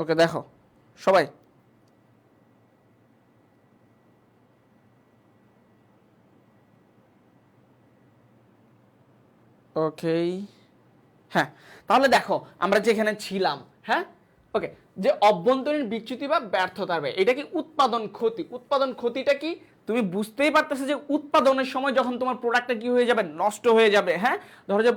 ওকে, দেখো সবাই। ওকে, হ্যাঁ, তাহলে দেখো আমরা যেখানে ছিলাম, হ্যাঁ, ওকে, যে অভ্যন্তরীণ বিচ্যুতি বা ব্যর্থতার ব্যয়, এটা কি উৎপাদন ক্ষতি। উৎপাদন ক্ষতিটা কি তুমি বুঝতেই পারতেছো যে উৎপাদনের সময় যখন তোমার প্রোডাক্টটা কি হয়ে যাবে, নষ্ট হয়ে যাবে। হ্যাঁ, ধরো যে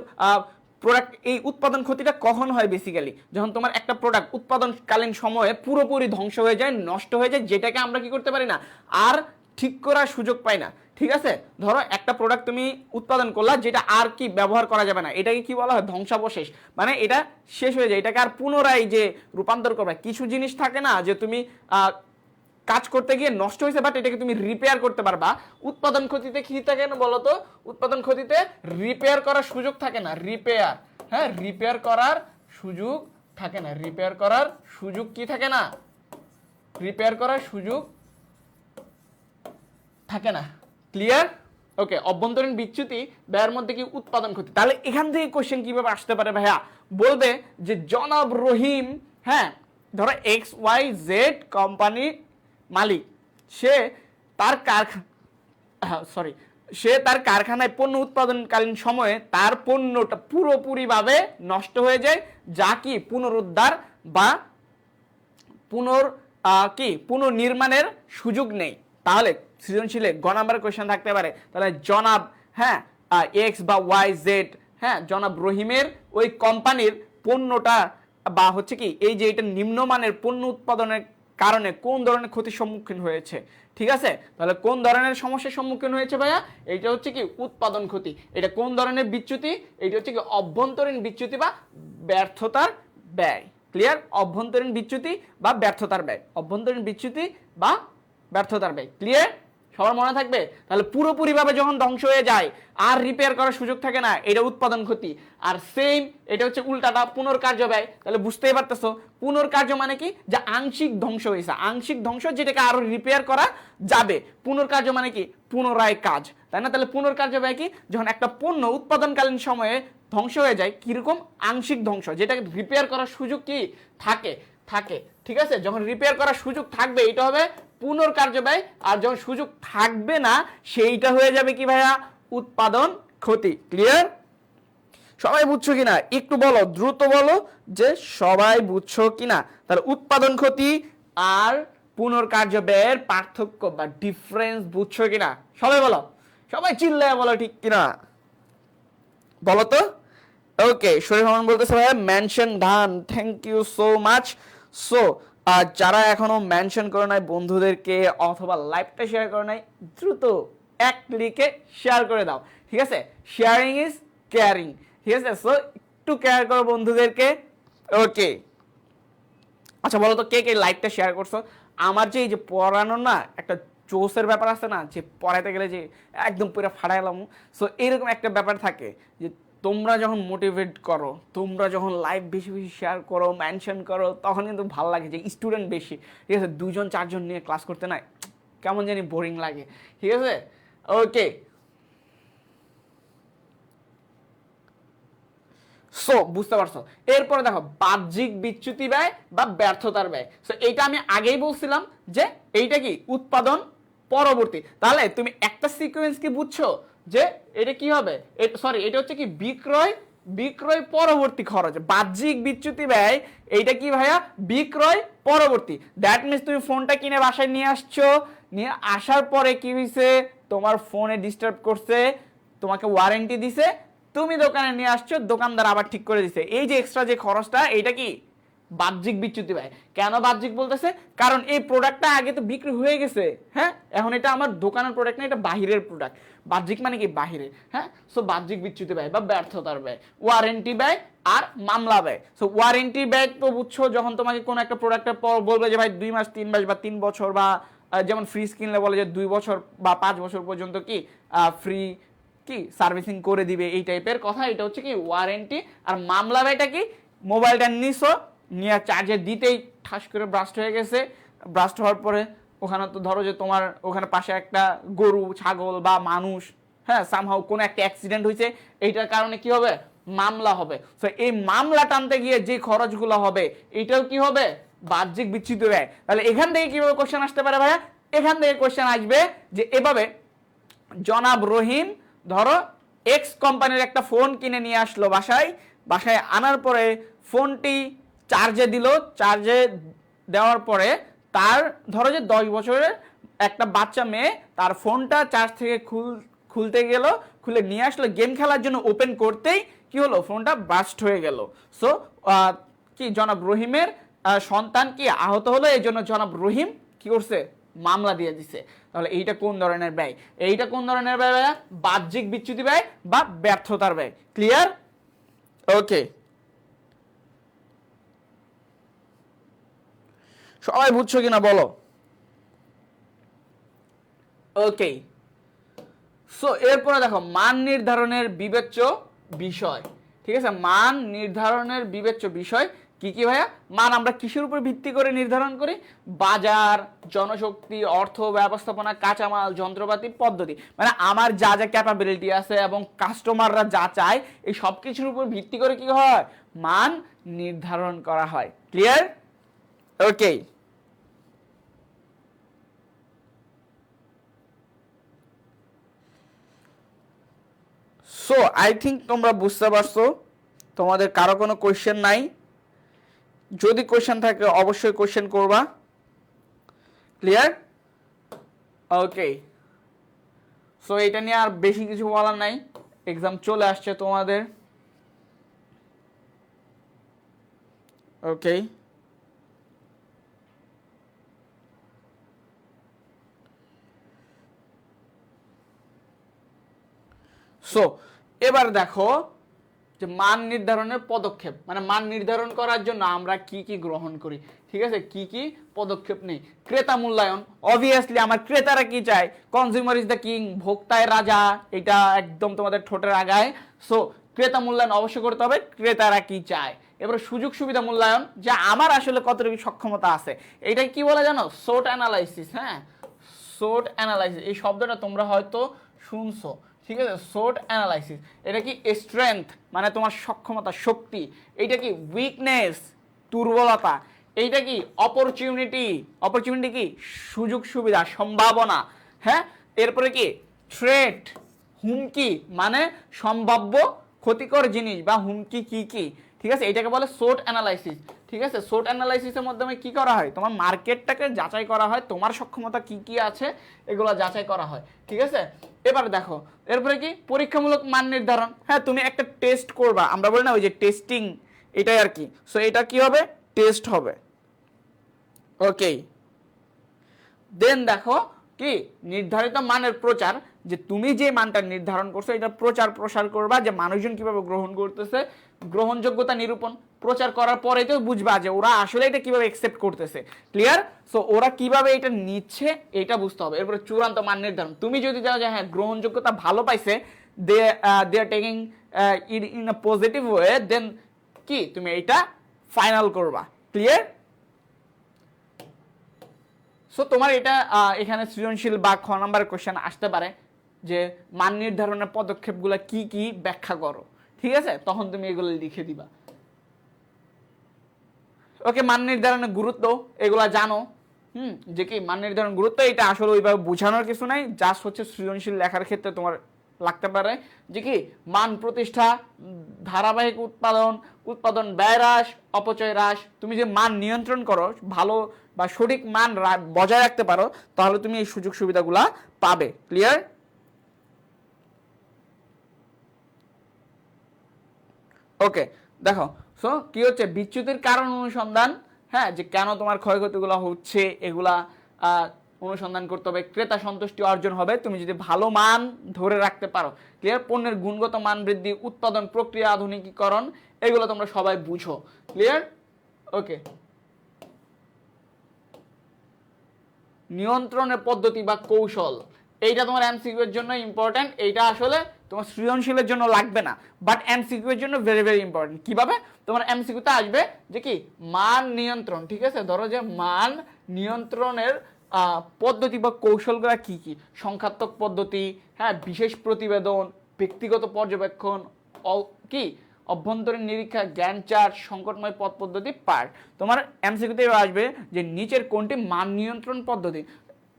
প্রোডাক্ট, এই উৎপাদন ক্ষতিটা কখন হয় বেসিক্যালি, যখন তোমার একটা প্রোডাক্ট উৎপাদনকালীন সময়ে পুরোপুরি ধ্বংস হয়ে যায়, নষ্ট হয়ে যায়, যেটাকে আমরা কি করতে পারি না, আর ঠিক করার সুযোগ পাই না। ঠিক আছে, ধরো একটা প্রোডাক্ট তুমি উৎপাদন করলা, যেটা আর কি ব্যবহার করা যাবে না, এটাকে কি বলা হয়, ধ্বংসাবশেষ। মানে এটা শেষ হয়ে যায়, এটাকে আর পুনরায় যে রূপান্তর করবে। কিছু জিনিস থাকে না যে তুমি কাজ করতে গিয়ে নষ্ট হয়েছে, বাট এটাকে তুমি রিপেয়ার করতে পারবা। উৎপাদন ক্ষতিতে কি থাকে না বলতো? উৎপাদন ক্ষতিতে রিপেয়ার করার সুযোগ থাকে না। রিপেয়ার, হ্যাঁ, রিপেয়ার করার সুযোগ থাকে না। রিপেয়ার করার সুযোগ কি থাকে না? রিপেয়ার করার সুযোগ থাকে না। ক্লিয়ার? ওকে, অভ্যন্তরীণ বিচ্যুতি ব্যয়ের মধ্যে কি উৎপাদন ক্ষতি। তাহলে এখান থেকে কোশ্চেন কিভাবে আসতে পারে ভাইয়া? বলবে যে জনাব রহিম, হ্যাঁ, ধরো XYZ কোম্পানির মালিক, সে তার কারখানায় পণ্য উৎপাদনকালীন সময়ে তার পণ্যটা পুরোপুরিভাবে নষ্ট হয়ে যায়, যা কি পুনরুদ্ধার বা পুনর্নির্মাণের সুযোগ নেই। তাহলে সৃজনশীলে গ নাম্বার কোয়েশ্চেন থাকতে পারে, তাহলে জনাব, হ্যাঁ, এক্স বা ওয়াই জেড, হ্যাঁ, জনাব রহিমের ওই কোম্পানির পণ্যটা বা হচ্ছে কি এই যে এটা নিম্নমানের পণ্য উৎপাদনের কারণে কোন ধরনের ক্ষতির সম্মুখীন হয়েছে। ঠিক আছে, তাহলে কোন ধরনের সমস্যার সম্মুখীন হয়েছে ভাইয়া? এটা হচ্ছে কি উৎপাদন ক্ষতি। এটা কোন ধরনের বিচ্যুতি? এটা হচ্ছে কি অভ্যন্তরীণ বিচ্যুতি বা ব্যর্থতার ব্যয়। ক্লিয়ার? অভ্যন্তরীণ বিচ্যুতি বা ব্যর্থতার ব্যয়, অভ্যন্তরীণ বিচ্যুতি বা ব্যর্থতার ব্যয়। ক্লিয়ার সবার মনে থাকবে? তাহলে পুরোপুরিভাবে যখন ধ্বংস হয়ে যায় আর রিপেয়ার করার সুযোগ থাকে না, এটা উৎপাদন ক্ষতি। আর সেম এটা হচ্ছে উল্টাটা পুনর্কার্য ব্যয়। তাহলে বুঝতেই পারতেছো পুনর্কার্য মানে কি, যে আংশিক ধ্বংস হয়েছে, আংশিক ধ্বংস যেটাকে আরো রিপেয়ার করা যাবে। পুনর্কার্য মানে কি, পুনরায় কাজ, তাই না? তাহলে পুনর্কার্য ব্যয় কি, যখন একটা পণ্য উৎপাদনকালীন সময়ে ধ্বংস হয়ে যায়, কিরকম আংশিক ধ্বংস, যেটাকে রিপেয়ার করার সুযোগ কি থাকে, ঠিক আছে? যখন রিপেয়ার করার সুযোগ থাকবে এটা হবে পুনর্কার্য ব্যয়, আর যখন সুযোগ থাকবে না সেইটা হয়ে যাবে কি ভাইয়া, উৎপাদন ক্ষতি। ক্লিয়ার? সবাই বুঝছো কিনা একটু বলো, দ্রুত বলো যে সবাই বুঝছো কিনা। তাহলে উৎপাদন ক্ষতি আর পুনর্কার্য ব্যয়ের পার্থক্য বা ডিফারেন্স বুঝছো কিনা, সবাই বলো, সবাই চিল্লায় বলো ঠিক কিনা, বলো তো। ওকে, শরীফ রহমান বলতেছে ভাই mention done, thank you so much. So যারা এখনো মেনশন করে নাই বন্ধুদেরকে অথবা লাইভটা শেয়ার করে নাই, দ্রুত এক ক্লিকে শেয়ার করে দাও, ঠিক আছে? শেয়ারিং ইজ কেয়ারিং, ঠিক আছে? সো একটু কেয়ার করো বন্ধুদেরকে। ওকে, আচ্ছা বলো তো কে কে লাইভটা শেয়ার করছো? আমার যে এই যে পড়ানো না একটা জোসের ব্যাপার আছে না, যে পড়াইতে গেলে যে একদম পুরো ফাটাইলাম, সো এরকম একটা ব্যাপার থাকে যে তোমরা যখন মোটিভেট করো, তোমরা যখন লাইভ বেশি বেশি শেয়ার করো, মেনশন করো, তখন কিন্তু ভালো লাগে। যে স্টুডেন্ট বেশি, ঠিক আছে, 2-4 জন নিয়ে ক্লাস করতে না কেমন জানি বোরিং লাগে, ঠিক আছে? ওকে, সো বুঝতে পারছো। এরপরে দেখো বাহ্যিক বিচ্যুতি ব্যয় বা ব্যর্থতার ব্যয়। সো এইটা আমি আগেই বলছিলাম যে এইটা কি উৎপাদন পরবর্তী। তাহলে তুমি একটা সিকোয়েন্স কি বুঝছো যে এটা কি হবে, সরি এটা হচ্ছে কি বিক্রয় পরবর্তী খরচ। বাহ্যিক বিচ্যুতি ব্যয় এইটা কি ভাইয়া, বিক্রয় পরবর্তী। দ্যাট মিনস তুমি ফোনটা কিনে বাসায় নিয়ে আসছো, নিয়ে আসার পরে কি হয়েছে, তোমার ফোনে ডিস্টার্ব করছে, তোমাকে ওয়ারেন্টি দিছে, তুমি দোকানে নিয়ে আসছো, দোকানদার আবার ঠিক করে দিছে, এই যে এক্সট্রা যে খরচটা, এইটা কি বাহ্যিক বিচ্যুতি ব্যয়। কেন বাহ্যিক বলতেছে, কারণ এই প্রোডাক্টটা আগে তো বিক্রি হয়ে গেছে, হ্যাঁ, এখন এটা আমার দোকানের প্রোডাক্ট না, এটা বাহিরের প্রোডাক্ট। বাহ্যিক মানে কি বাহিরে, হ্যাঁ। সো বাহ্যিক বিচ্যুতি ব্যয় বা ব্যর্থতার ব্যয়। ওয়ারেন্টি ব্যয় আর মামলা ব্যয়। সো ওয়ারেন্টি ব্যয় তো বুঝছো, যখন তোমাকে কোনো একটা প্রোডাক্টের পর বলবে যে ভাই 2 মাস 3 মাস বা 3 বছর, বা যেমন ফ্রিজ কিনলে বলে যে 2 বছর বা 5 বছর পর্যন্ত কি ফ্রি কি সার্ভিসিং করে দিবে, এই টাইপের কথা। এটা হচ্ছে কি ওয়ারেন্টি। আর মামলা ব্যয়টা কি, মোবাইলটা নিছো, নিয়ে চার্জে দিতেই ঠাস করে ব্রাস্ট হয়ে গেছে, ব্রাস্ট হওয়ার পরে ওখানে তো ধরো যে তোমার ওখানে পাশে একটা গরু ছাগল বা মানুষ, হ্যাঁ, সামহাও কোনো একটা অ্যাক্সিডেন্ট হয়েছে, এইটার কারণে কি হবে, মামলা হবে। সো এই মামলা টানতে গিয়ে যে খরচগুলো হবে, এটাও কি হবে, বাহ্যিক বিচ্যুতি ব্যয়। তাহলে এখান থেকে কিভাবে কোশ্চেন আসতে পারে ভাইয়া, এখান থেকে কোশ্চেন আসবে যে এভাবে, জনাব রহিম ধরো এক্স কোম্পানির একটা ফোন কিনে নিয়ে আসলো বাসায় আনার পরে ফোনটি চার্জে দিল, চার্জে দেওয়ার পরে তার ধরো যে 10 বছরের একটা বাচ্চা মেয়ে তার ফোনটা চার্জ থেকে খুলতে গেল, খুলে নিয়ে আসলো, গেম খেলার জন্য ওপেন করতেই কি হলো, ফোনটা বাস্ট হয়ে গেল। সো কি জনাব রহিমের সন্তান কি আহত হলো, এই জন্য জনাব রহিম কি করছে, মামলা দিয়ে দিছে। তাহলে এইটা কোন ধরনের ব্যয়, এইটা কোন ধরনের ব্যয় ভাইয়া, বাহ্যিক বিচ্যুতি ব্যয় বা ব্যর্থতার ব্যয়। ক্লিয়ার? ওকে, সবাই বুঝছো কিনা বলো। ওকে, সো এরপরে দেখো মান নির্ধারণের বিবেচ্য বিষয়, ঠিক আছে? মান নির্ধারণের বিবেচ্য বিষয় কি কি ভাইয়া? মান আমরা কিসের উপর ভিত্তি করে নির্ধারণ করি? বাজার, জনশক্তি, অর্থ ব্যবস্থাপনা, কাঁচামাল, যন্ত্রপাতি, পদ্ধতি। মানে আমার যা যা ক্যাপাবিলিটি আছে এবং কাস্টমাররা যা চায়, এই সব কিছুর উপর ভিত্তি করে কি হয়, মান নির্ধারণ করা হয়। Clear? Okay, so I think তোমরা বুঝতে পারছো। তোমাদের কারো কোনো কোয়েশ্চেন নাই? যদি কোয়েশ্চেন থাকে অবশ্যই কোয়েশ্চেন করবা। ক্লিয়ার? ওকে, সো এটা নিয়ে আর বেশি কিছু বলার নাই, এক্সাম চলে আসছে তোমাদের। ওকে, সো এবার দেখো যে মান নির্ধারণের পদক্ষেপ, মানে মান নির্ধারণ করার জন্য আমরা কি কি গ্রহণ করি, ঠিক আছে, কি কি পদক্ষেপ নেই। ক্রেতা মূল্যায়ন, অবভিয়াসলি আমার ক্রেতারা কি চায়, কনজিউমার ইজ দ্য কিং, ভোক্তায় রাজা, এটা একদম তোমাদের ঠোঁটের আগায়। সো ক্রেতা মূল্যায়ন অবশ্যই করতে হবে, ক্রেতারা কি চায়। এবারে সুযোগ সুবিধা মূল্যায়ন, যে আমার আসলে কতটুকু সক্ষমতা আছে, এটা কি বলে জানো, সোট অ্যানালাইসিস। হ্যাঁ, সোট অ্যানালাইসিস, এই শব্দটা তোমরা হয়তো শুনছো, ঠিক আছে। সোট অ্যানালাইসিস, এটা কি স্ট্রেংথ, মানে তোমার সক্ষমতা, শক্তি। এইটা কি উইকনেস, দুর্বলতা। এইটা কি অপরচুনিটি, অপরচুনিটি কি সুযোগ সুবিধা, সম্ভাবনা। হ্যাঁ, এরপরে কি থ্রেট, হুমকি, মানে সম্ভাব্য ক্ষতিকর জিনিস বা হুমকি কি কি, ঠিক আছে, এটাকে বলে সোট অ্যানালাইসিস। ঠিক আছে, সোট অ্যানালাইসিসের মাধ্যমে কি করা হয়, তোমার মার্কেটটাকে যাচাই করা হয়, তোমার সক্ষমতা কি কি আছে এগুলো যাচাই করা হয়, ঠিক আছে। এবার দেখো এরপরে কি পরীক্ষামূলক মান নির্ধারণ। হ্যাঁ, তুমি একটা টেস্ট করবা, আমরা বলি না ওই যে টেস্টিং, এটাই আর কি। সো এটা কি হবে, টেস্ট হবে। ওকে, দেন দেখো কি নির্ধারিত মানের প্রচার, যে তুমি যে মানটা নির্ধারণ করছো এটা প্রচার প্রসার করবা, যে মানুষজন কিভাবে গ্রহণ করতেছে, গ্রহণযোগ্যতা নিরূপণ। প্রচার করার পরে তো বুঝবা যে ওরা আসলে এটা কিভাবে একসেপ্ট করতেছে, ক্লিয়ার। সো ওরা কিভাবে এটা নিচ্ছে এটা বুঝতে হবে। এরপরে চূড়ান্ত মান নির্ধারণ, তুমি যদি যাও যে হ্যাঁ গ্রহণযোগ্যতা ভালো পাইছে, they are taking it in a positive way, then কি তুমি এটা ফাইনাল করবা, ক্লিয়ার। সো তোমার এটা এখানে সৃজনশীল বা খ নাম্বার কোশ্চেন আসতে পারে যে মান নির্ধারণের পদক্ষেপগুলো কি কি ব্যাখ্যা করো, ঠিক আছে, তখন তুমি এগুলো লিখে দিবা। ওকে, মান নির্ধারণের গুরুত্ব এগুলা জানো, যে কি মান নির্ধারণ গুরুত্ব, এটা আসলে ওইভাবে বোঝানোর কিছু নাই, জাস্ট হচ্ছে সৃজনশীল লেখার ক্ষেত্রে তোমার লাগতে পারে যে কি মান প্রতিষ্ঠা, ধারাবাহিক উৎপাদন, উৎপাদন ব্যয় হ্রাস, অপচয় হ্রাস। তুমি যে মান নিয়ন্ত্রণ করো, ভালো বা সঠিক মান বজায় রাখতে পারো, তাহলে তুমি এই সুযোগ সুবিধাগুলা পাবে, ক্লিয়ার। ওকে, দেখো সো কি হচ্ছে বিচ্যুতির কারণ অনুসন্ধান। হ্যাঁ, যে কেন তোমার ক্ষয়ক্ষতিগুলো হচ্ছে এগুলা অনুসন্ধান করতে হবে। ক্রেতা সন্তুষ্টি অর্জন হবে তুমি যদি ভালো মান ধরে রাখতে পারো, ক্লিয়ার। পণ্যের গুণগত মান বৃদ্ধি, উৎপাদন প্রক্রিয়া আধুনিকীকরণ, এগুলো তোমরা সবাই বুঝো, ক্লিয়ার। ওকে, নিয়ন্ত্রণের পদ্ধতি বা কৌশল, এইটা তোমার এমসিকিউ এর জন্য ইম্পর্টেন্ট। এইটা আসলে তোমার সৃজনশীলের জন্য লাগবে না, বাট এমসিকিউ এর জন্য ভেরি ভেরি ইম্পর্টেন্ট। কিভাবে তোমার এমসিকিউতে আসবে যে কি মান নিয়ন্ত্রণ, ঠিক আছে। ধরো যে মান নিয়ন্ত্রণের পদ্ধতি বা কৌশলগুলো কি কি, সংখ্যাত্মক পদ্ধতি, হ্যাঁ, বিশেষ প্রতিবেদন, ব্যক্তিগত পর্যবেক্ষণ, কি অভ্যন্তরীণ নিরীক্ষা, জ্ঞান চার্ট, সংকটময় পথ পদ্ধতি, পার্ট। তোমার এমসিকিউতে আসবে যে নিচের কোনটি মান নিয়ন্ত্রণ পদ্ধতি।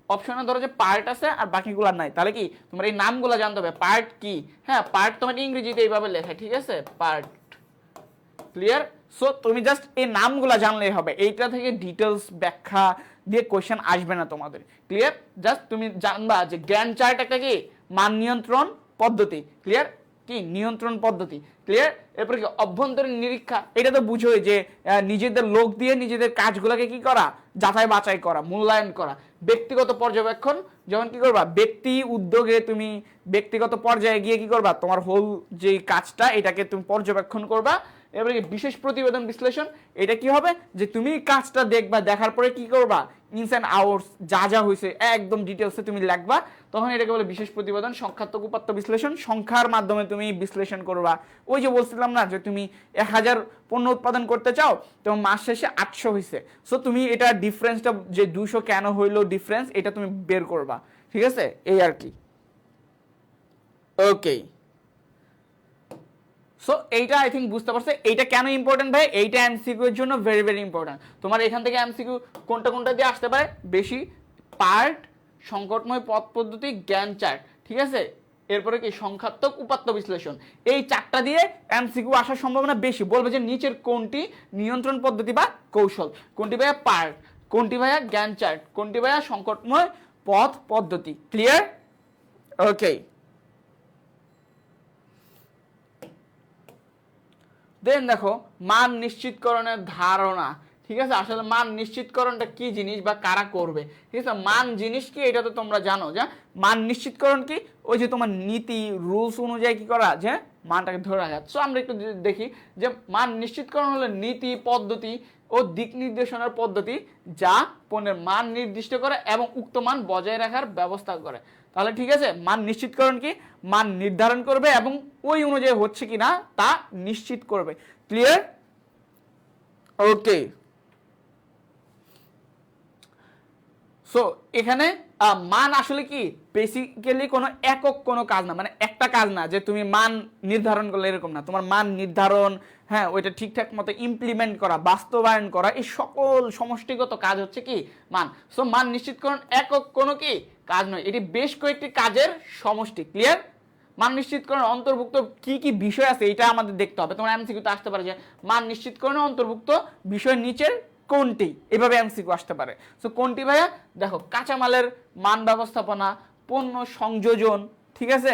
অপশনে ধরো যে পার্ট আছে আর বাকিগুলো নাই, তাহলে কি তোমার এই নামগুলো জানতে হবে। পার্ট কি, হ্যাঁ, পার্ট তোমার ইংরেজিতে এইভাবে লেখা, ঠিক আছে, পার্ট, ক্লিয়ার। সো তুমি জাস্ট এই নামগুলো জানলেই হবে, এইটা থেকে ডিটেলস ব্যাখ্যা দিয়ে কোয়েশ্চেন আসবে না তোমাদের, ক্লিয়ার। জাস্ট তুমি জানবা যে জ্ঞান চার্ট একটা কি মান নিয়ন্ত্রণ পদ্ধতি, ক্লিয়ার, কি নিয়ন্ত্রণ পদ্ধতি, ক্লিয়ার। এরপরে কি অভ্যন্তরীণ নিরীক্ষা, এটা তো বুঝোই যে নিজেদের লোক দিয়ে নিজেদের কাজগুলোকে কি করা, যাচাই বাছাই করা, মূল্যায়ন করা। ব্যক্তিগত পর্যবেক্ষণ, যখন কি করবা ব্যক্তি উদ্যোগে তুমি ব্যক্তিগত পর্যায়ে গিয়ে কি করবা, তোমার হোল যে কাজটা এটাকে তুমি পর্যবেক্ষণ করবা। এবারে কি বিশেষ প্রতিবেদন বিশ্লেষণ, এটা কি হবে যে তুমি কাজটা দেখবা, দেখার পরে কি করবা, ইনস অ্যান্ড আউটস যা যা হয়েছে একদম ডিটেলসে তুমি লিখবা, তখন এটাকে বলে বিশেষ প্রতিবেদন। সংখ্যাত্মক উপাত্ত বিশ্লেষণ, সংখ্যার মাধ্যমে তুমি বিশ্লেষণ করবা। ওই যে বলছিলাম না যে তুমি 1000 পণ্য উৎপাদন করতে চাও, তোমার মাস শেষে 800 হয়েছে, সো তুমি এটা ডিফারেন্সটা যে 200 কেন হইলো ডিফারেন্স, এটা তুমি বের করবা, ঠিক আছে, এই আর কি। ওকে, সো এইটা আই থিঙ্ক বুঝতে পারছে। এইটা কেন ইম্পর্টেন্ট ভাই, এইটা এমসিকিউ এর জন্য ভেরি ভেরি ইম্পর্টেন্ট। তোমার এখান থেকে এমসিকিউ কোনটা কোনটা দিয়ে আসতে পারে বেশি, পার্ট, সংকটময় পথ পদ্ধতি, জ্ঞান চার্ট, ঠিক আছে। এরপরে কি সংখ্যাত্মক উপাত্ত বিশ্লেষণ, এই চারটা দিয়ে এমসিকিউ আসার সম্ভাবনা বেশি। বলবে যে নিচের কোনটি নিয়ন্ত্রণ পদ্ধতি বা কৌশল, কোনটি ভাইয়া পার্ট, কোনটি ভাইয়া জ্ঞান চার্ট, কোনটি ভাইয়া সংকটময় পথ পদ্ধতি, ক্লিয়ার। ওকে, দেন দেখো মান নিশ্চিতকরণের ধারণা, ঠিক আছে। আসলে মান নিশ্চিতকরণটা কি জিনিস বা কারা করবে, ঠিক আছে। মান জিনিস কি এটা তো তোমরা জানো, যে মান নিশ্চিতকরণ কি, ওই যে তোমার নীতি রুলস অনুযায়ী কি করা, যে মানটাকে ধরে রাখা। সো আমরা একটু দেখি যে মান নিশ্চিতকরণ হলো নীতি, পদ্ধতি ও দিক নির্দেশনার পদ্ধতি যা পণ্যের মান নির্দিষ্ট করে এবং উক্ত মান বজায় রাখার ব্যবস্থা করে। তাহলে ঠিক আছে, মান নিশ্চিতকরণ কি, মান নির্ধারণ করবে এবং ওই অনুযায়ী হচ্ছে কিনা তা নিশ্চিত করবে। ক্লিয়ার? ওকে। সো এখানে মান আসলে কি বেসিক্যালি কোনো একক কোনো কাজ না, মানে একটা কাজ না যে তুমি মান নির্ধারণ করলে, এরকম না। তোমার মান নির্ধারণ, হ্যাঁ, ওইটা ঠিকঠাক মতো ইমপ্লিমেন্ট করা, বাস্তবায়ন করা, এই সকল সমষ্টিগত কাজ হচ্ছে কি মান। সো মান নিশ্চিতকরণ একক কোনো কি কাজ নয়, এটি বেশ কয়েকটি কাজের সমষ্টি। ক্লিয়ার? মান নিশ্চিতকরণের অন্তর্ভুক্ত কি কি বিষয় আছে এটা আমাদের দেখতে হবে। তোমার এমসিকিউতে আসতে পারে যে মান নিশ্চিতকরণের অন্তর্ভুক্ত বিষয় নিচের কোনটি, এভাবে এমসিকিউ আসতে পারে। সো কোনটি ভাইয়া? দেখো, কাঁচামালের মান ব্যবস্থাপনা, পণ্য সংযোজন, ঠিক আছে,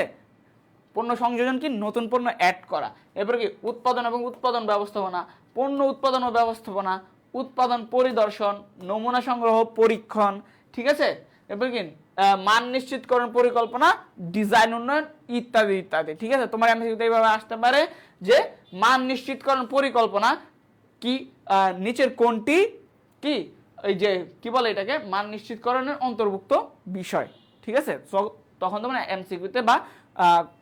পণ্য সংযোজন কি নতুন পণ্য অ্যাড করা, এরপরে কি উৎপাদন এবং উৎপাদন ব্যবস্থাপনা, পণ্য উৎপাদন ও ব্যবস্থাপনা, উৎপাদন পরিদর্শন, নমুনা সংগ্রহ, পরীক্ষণ, ঠিক আছে, এরপরে কি মান নিশ্চিতকরণ পরিকল্পনা, ডিজাইন উন্নয়ন ইত্যাদি ইত্যাদি। ঠিক আছে, তোমার এমসিকিউতে এইভাবে আসতে পারে যে মান নিশ্চিতকরণ পরিকল্পনা কি নিচের কোনটি কি এই যে কি বলে এটাকে মান নিশ্চিতকরণের অন্তর্ভুক্ত বিষয়। ঠিক আছে, তখন তোমরা এমসিকিউতে বা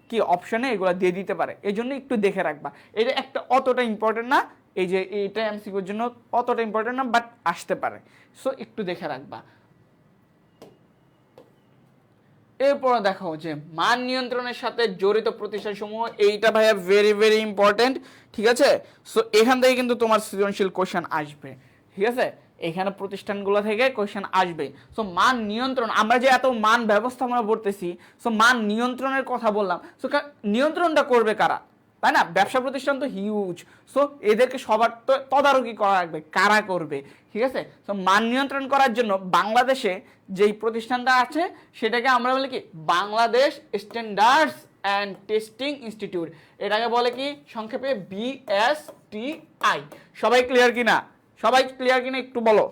কি অপশনে এগুলো দিয়ে দিতে পারে, এই জন্য একটু দেখে রাখবা। এটা একটা অতটা ইম্পর্টেন্ট না, এই যে এইটা এমসিকিউর জন্য অতটা ইম্পর্টেন্ট না, বাট আসতে পারে। সো একটু দেখে রাখবা। এরপর দেখো যে মান নিয়ন্ত্রণের সাথে জড়িত প্রতিষ্ঠানসমূহ, এইটা ভাইয়া ভেরি ভেরি ইম্পর্টেন্ট। ঠিক আছে, সো এখান থেকে কিন্তু তোমার সৃজনশীল কোশ্চেন আসবে। ঠিক আছে, এখানে প্রতিষ্ঠানগুলো থেকে কোশ্চেন আসবে। সো মান নিয়ন্ত্রণ, আমরা যে এত মান ব্যবস্থাপনা করতেছি, সো মান নিয়ন্ত্রণের কথা বললাম, সো নিয়ন্ত্রণটা করবে কারা, তাই না? ব্যবসা প্রতিষ্ঠান তো হিউজ, সো এদেরকে সবার তো তদারকি করা লাগবে, কারা করবে। ঠিক আছে, সো মান নিয়ন্ত্রণ করার জন্য বাংলাদেশে যেই প্রতিষ্ঠানটা আছে সেটাকে আমরা বলি কি Bangladesh standards and testing institute, এটাকে বলে কি সংক্ষেপে BSTI। সবাই ক্লিয়ার কিনা? সবাই ক্লিয়ার কিনা একটু বলো।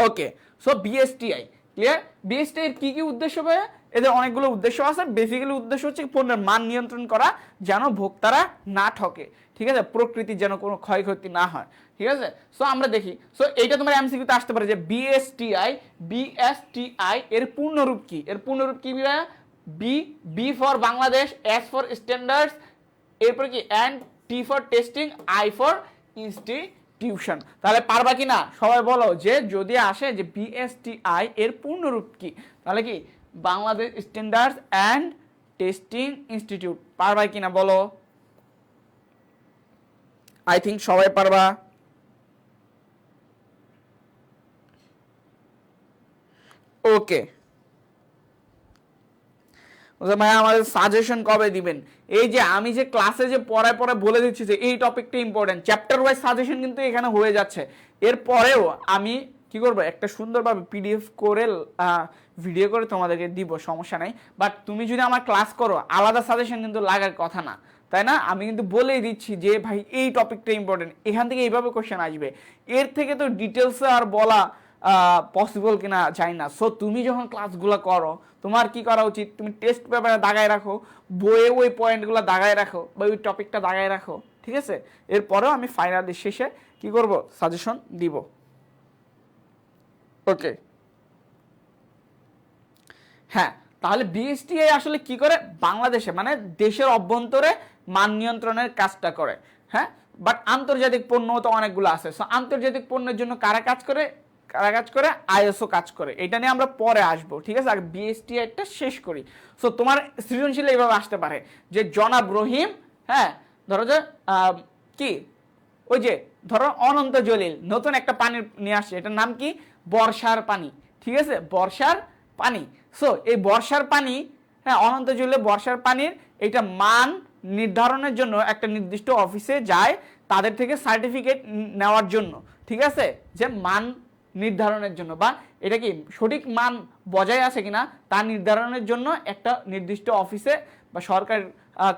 ওকে, সো BSTI ক্লিয়ার। BSTI এর কি কি উদ্দেশ্য ভাই? এদের অনেকগুলো উদ্দেশ্য আছে। বেসিক্যালি উদ্দেশ্য হচ্ছে পণ্যের মান নিয়ন্ত্রণ করা, যেন ভোক্তারা না ঠকে, ঠিক আছে, প্রকৃতির যেন কোনো ক্ষয়ক্ষতি না হয়। ঠিক আছে, সো আমরা দেখি। সো এইটা তোমার এমসিকিউতে আসতে পারে যে BSTI এর পূর্ণরূপ কি? এর পূর্ণরূপ কি ভাইয়া? B for Bangladesh, S for standards, এরপর কি and, T for testing, I for institution. তাহলে পারবা কি না সবাই বলো, যে যদি আসে যে BSTI এর পূর্ণরূপ কি, তাহলে কি Bangladesh standards and testing institute. পারবা কিনা বলো? আই থিঙ্ক সবাই পারবা। ওকে, ভাই আমাদের সাজেশন কবে দিবেন? এই যে আমি যে ক্লাসে যে পড়ায় বলে দিচ্ছি যে এই টপিকটা ইম্পর্টেন্ট, চ্যাপ্টার ওয়াইজ সাজেশন কিন্তু এখানে হয়ে যাচ্ছে। এরপরেও আমি কি করব, একটা সুন্দরভাবে PDF করে ভিডিও করে তোমাদেরকে দিব, সমস্যা নাই। বাট তুমি যদি আমার ক্লাস করো, আলাদা সাজেশন কিন্তু লাগার কথা না, তাই না? আমি কিন্তু বলেই দিচ্ছি যে ভাই এই টপিকটা ইম্পর্টেন্ট, এখান থেকে এইভাবে কোশ্চেন আসবে, এর থেকে তো ডিটেলসে আর বলা পসিবল কিনা জানি না। সো তুমি যখন ক্লাসগুলো করো, তোমার কি করা উচিত, তুমি টেস্ট পেপারে দাগায় রাখো, বইয়ে ওই পয়েন্টগুলো দাগায় রাখো, বা ওই টপিকটা দাগায় রাখো। ঠিক আছে, এরপরেও আমি ফাইনালি শেষে কি করব, সাজেশন দিব। ওকে, হ্যাঁ, তাহলে BSTI আসলে কি করে? বাংলাদেশে মানে দেশের অভ্যন্তরে মান নিয়ন্ত্রণের কাজটা করে। হ্যাঁ, বাট আন্তর্জাতিক পণ্য তো অনেকগুলো আছে। সো আন্তর্জাতিক পণ্যের জন্য কারা কাজ করে? ISO কাজ করে। এটা নিয়ে আমরা পরে আসবো। ঠিক আছে, আগে BSTI-টা শেষ করি। সো তোমার সৃজনশীল এইভাবে আসতে পারে যে জনাব রহিম, হ্যাঁ, ধরো যে কি ওই যে ধরো অনন্ত জলিল নতুন একটা পানি নিয়ে আসছে, এটার নাম কি? বর্ষার পানি। ঠিক আছে, বর্ষার পানি। সো এই বর্ষার পানি, হ্যাঁ, অনন্ত জলিল বর্ষার পানির এটা মান নির্ধারণের জন্য একটা নির্দিষ্ট অফিসে যায়, তাদের থেকে সার্টিফিকেট নেওয়ার জন্য। ঠিক আছে, যে মান নির্ধারণের জন্য, বা এটা কি সঠিক মান বজায় আছে কিনা তা নির্ধারণের জন্য একটা নির্দিষ্ট অফিসে বা সরকার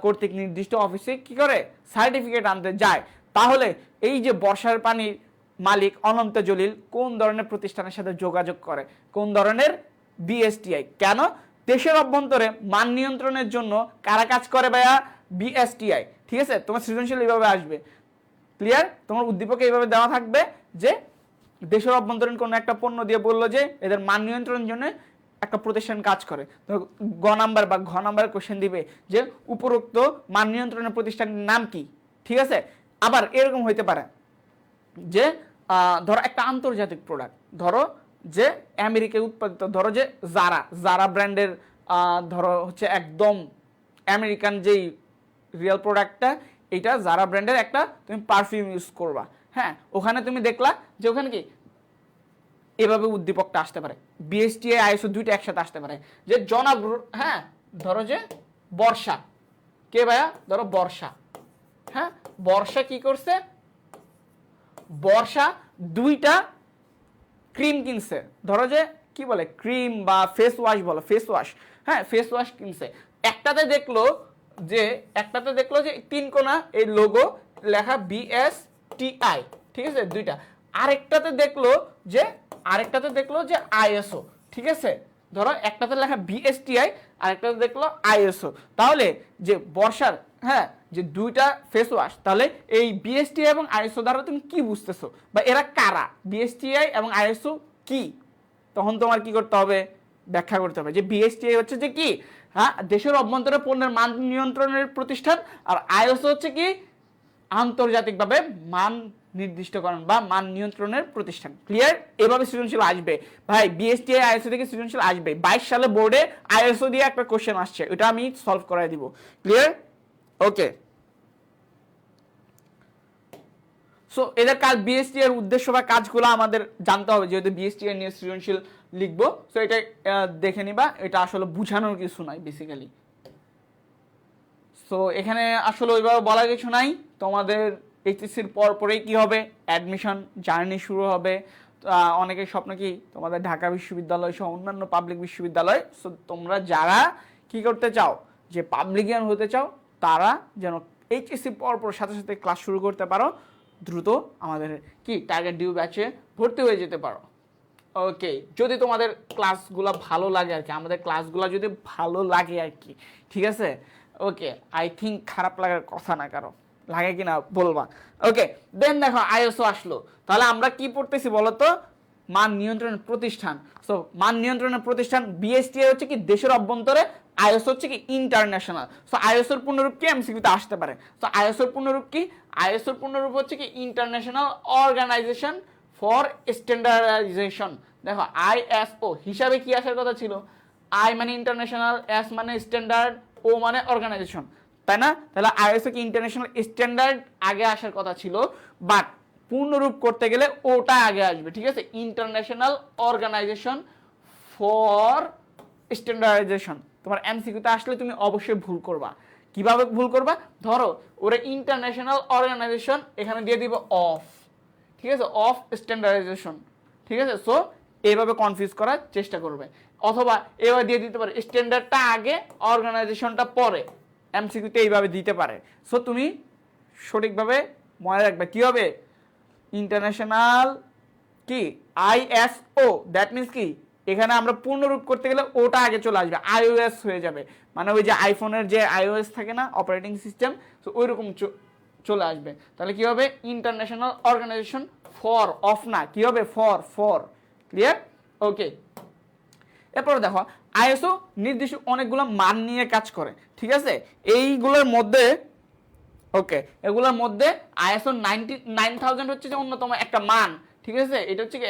কর্তৃক নির্দিষ্ট অফিসে কি করে, সার্টিফিকেট আনতে যায়। তাহলে এই যে বর্ষার পানির মালিক অনন্ত জলিল কোন ধরনের প্রতিষ্ঠানের সাথে যোগাযোগ করে? কোন ধরনের? BSTI। কেন? দেশের অভ্যন্তরে মান নিয়ন্ত্রণের জন্য কারা কাজ করে ভাইয়া? বিএসটিআই। ঠিক আছে, তোমার সৃজনশীল এইভাবে আসবে। ক্লিয়ার? তোমার উদ্দীপকে এইভাবে দেওয়া থাকবে যে দেশের অভ্যন্তরীণ কোনো একটা পণ্য দিয়ে বললো যে এদের মান নিয়ন্ত্রণের জন্য একটা প্রতিষ্ঠান কাজ করে, তো গ নাম্বার বা ঘ নাম্বারের কোশ্চেন দিবে যে উপরোক্ত মান নিয়ন্ত্রণের প্রতিষ্ঠানের নাম কি। ঠিক আছে, আবার এরকম হইতে পারে যে ধরো একটা আন্তর্জাতিক প্রোডাক্ট, ধরো যে আমেরিকায় উৎপাদিত, ধরো যে জারা ব্র্যান্ডের, ধরো হচ্ছে একদম আমেরিকান যেই রিয়েল প্রোডাক্টটা, এটা জারা ব্র্যান্ডের একটা তুমি পারফিউম ইউজ করবা। হ্যাঁ, ওখানে তুমি দেখলা যে ওখানে কি এভাবে উদ্দীপকটা আসতে পারে, বিএসটিআই আইএসও দুইটা একসাথে আসতে পারে যে জনাব, হ্যাঁ ধরো যে বর্ষা, কে ভাইয়া? ধরো বর্ষা। হ্যাঁ, বর্ষা কি করছে? বর্ষা দুইটা ক্রিম কিনছে, ধরো যে কি বলে ক্রিম বা ফেস ওয়াশ বলো, ফেস ওয়াশ। হ্যাঁ, ফেস ওয়াশ কিনছে। একটাতে দেখলো যে 3 কোণা এই লোগো লেখা বিএসটিআই। ঠিক আছে, দুইটা। আরেকটাতে দেখলো যে আইএসও। ঠিক আছে, ধরো একটাতে লেখা বিএসটিআই, আরেকটাতে দেখলো আইএসও। তাহলে যে বর্ষার, হ্যাঁ, যে দুইটা ফেস ওয়াশ, তাহলে এই বিএসটিআই এবং আইএসও দ্বারা তুমি কি বুঝতেছো বা এরা কারা, বিএসটিআই এবং আইএসও কি? তখন তোমার কি করতে হবে? ব্যাখ্যা করতে হবে যে বিএসটিআই হচ্ছে যে কি, হ্যাঁ, দেশের অভ্যন্তরে পণ্যের মান নিয়ন্ত্রণের প্রতিষ্ঠান, আর আইএসও হচ্ছে কি আন্তর্জাতিকভাবে মান নির্দিষ্টকরণ বা মান নিয়ন্ত্রণের প্রতিষ্ঠান। ক্লিয়ার? এভাবে সৃজনশীল আসবে ভাই, বিএসটিআই আইএসও থেকে সৃজনশীল আসবে। 22 সালে বোর্ডে আইএসও দিয়ে একটা কোশ্চেন আসছে, ওটা আমি সলভ করাই দিব। ক্লিয়ার? ওকে, সো এদের কাজ, বিএসটি এর উদ্দেশ্য বা কাজগুলো আমাদের জানতে হবে, যেহেতু বিএসটি এর নিয়ে সৃজনশীল লিখবো। সো এটা দেখে নিবা, এটা আসলে বুঝানোর কিছু নাই বেসিক্যালি। সো এখানে আসলে ওইভাবে বলা কিছু নাই। তোমাদের এইচএসসির পরেই কি হবে? অ্যাডমিশন জার্নি শুরু হবে। অনেকের স্বপ্ন কি তোমাদের ঢাকা বিশ্ববিদ্যালয় সহ অন্যান্য পাবলিক বিশ্ববিদ্যালয়। সো তোমরা যারা কি করতে চাও, যে পাবলিকিয়ান হতে চাও, তারা যেন এইচএসসি পর সাথে সাথে ক্লাস শুরু করতে পারো, দ্রুত আমাদের কি টার্গেট ডিউ ব্যাচে ভর্তি হয়ে যেতে পারো। ওকে, যদি তোমাদের ক্লাসগুলো ভালো লাগে আর কি, আমাদের ক্লাসগুলো যদি ভালো লাগে আর কি, ঠিক আছে? ওকে, আই থিঙ্ক খারাপ লাগার কথা না, কারো লাগে কি না বলবা। ওকে, দেন দেখো আইএসও আসলো। তাহলে আমরা কি পড়তেছি বলো তো? মান নিয়ন্ত্রণের প্রতিষ্ঠান। সো মান নিয়ন্ত্রণের প্রতিষ্ঠান, বিএসটিআই হচ্ছে কি দেশের অভ্যন্তরে, আইএসও হচ্ছে কি ইন্টারন্যাশনাল। সো আইএসওর পূর্ণরূপ কি এমসিকিউতে আসতে পারে। সো আইএসওর পূর্ণরূপ কি? আইএসওর পূর্ণরূপ হচ্ছে কি ইন্টারন্যাশনাল অর্গানাইজেশন ফর স্ট্যান্ডার্ডাইজেশন। দেখো আইএসও হিসাবে কি আসার কথা ছিল? আই মানে ইন্টারন্যাশনাল, এস মানে স্ট্যান্ডার্ড, ও মানে অর্গানাইজেশন, তাই না? তাহলে আইএসও কি ইন্টারন্যাশনাল স্ট্যান্ডার্ড আগে আসার কথা ছিল, বাট পূর্ণরূপ করতে গেলে ওটা আগে আসবে। ঠিক আছে, ইন্টারন্যাশনাল অর্গানাইজেশন ফর স্ট্যান্ডার্ডাইজেশন। তোমার এমসিকিউতে আসলে তুমি অবশ্যই ভুল করবা। কিভাবে ভুল করবা? ধরো ওরা ইন্টারন্যাশনাল অর্গানাইজেশন, এখানে দিয়ে দিব অফ। ঠিক আছে, অফ স্ট্যান্ডার্ডাইজেশন। ঠিক আছে, সো এইভাবে কনফিউজ করার চেষ্টা করবে, অথবা এভাবে দিয়ে দিতে পারে স্ট্যান্ডার্ডটা আগে অর্গানাইজেশনটা পরে। এমসিকিউতে এইভাবে দিতে পারে। সো তুমি সঠিকভাবে মনে রাখবে কি হবে? ইন্টারন্যাশনাল কি আইএসও, দ্যাট মিনস কি এখানে আমরা পূর্ণরূপ করতে গেলে ওটা আগে চলে আসবে, আইওএস হয়ে যাবে, মানে ওই যে আইফোনের যে আইওএস থাকে না অপারেটিং সিস্টেম, তো ওই রকম চলে আসবে। তাহলে কি হবে? ইন্টারন্যাশনাল অর্গানাইজেশন ফর, অফ না, কি হবে? ফর। ক্লিয়ার? ওকে, এরপরে দেখো আইএসও নির্দিষ্ট অনেকগুলো মান নিয়ে কাজ করে। ঠিক আছে, এইগুলোর মধ্যে ওকে, এগুলোর মধ্যে আইএসও 9000 হচ্ছে যে অন্যতম একটা মান। ঠিক আছে, এটা হচ্ছে কি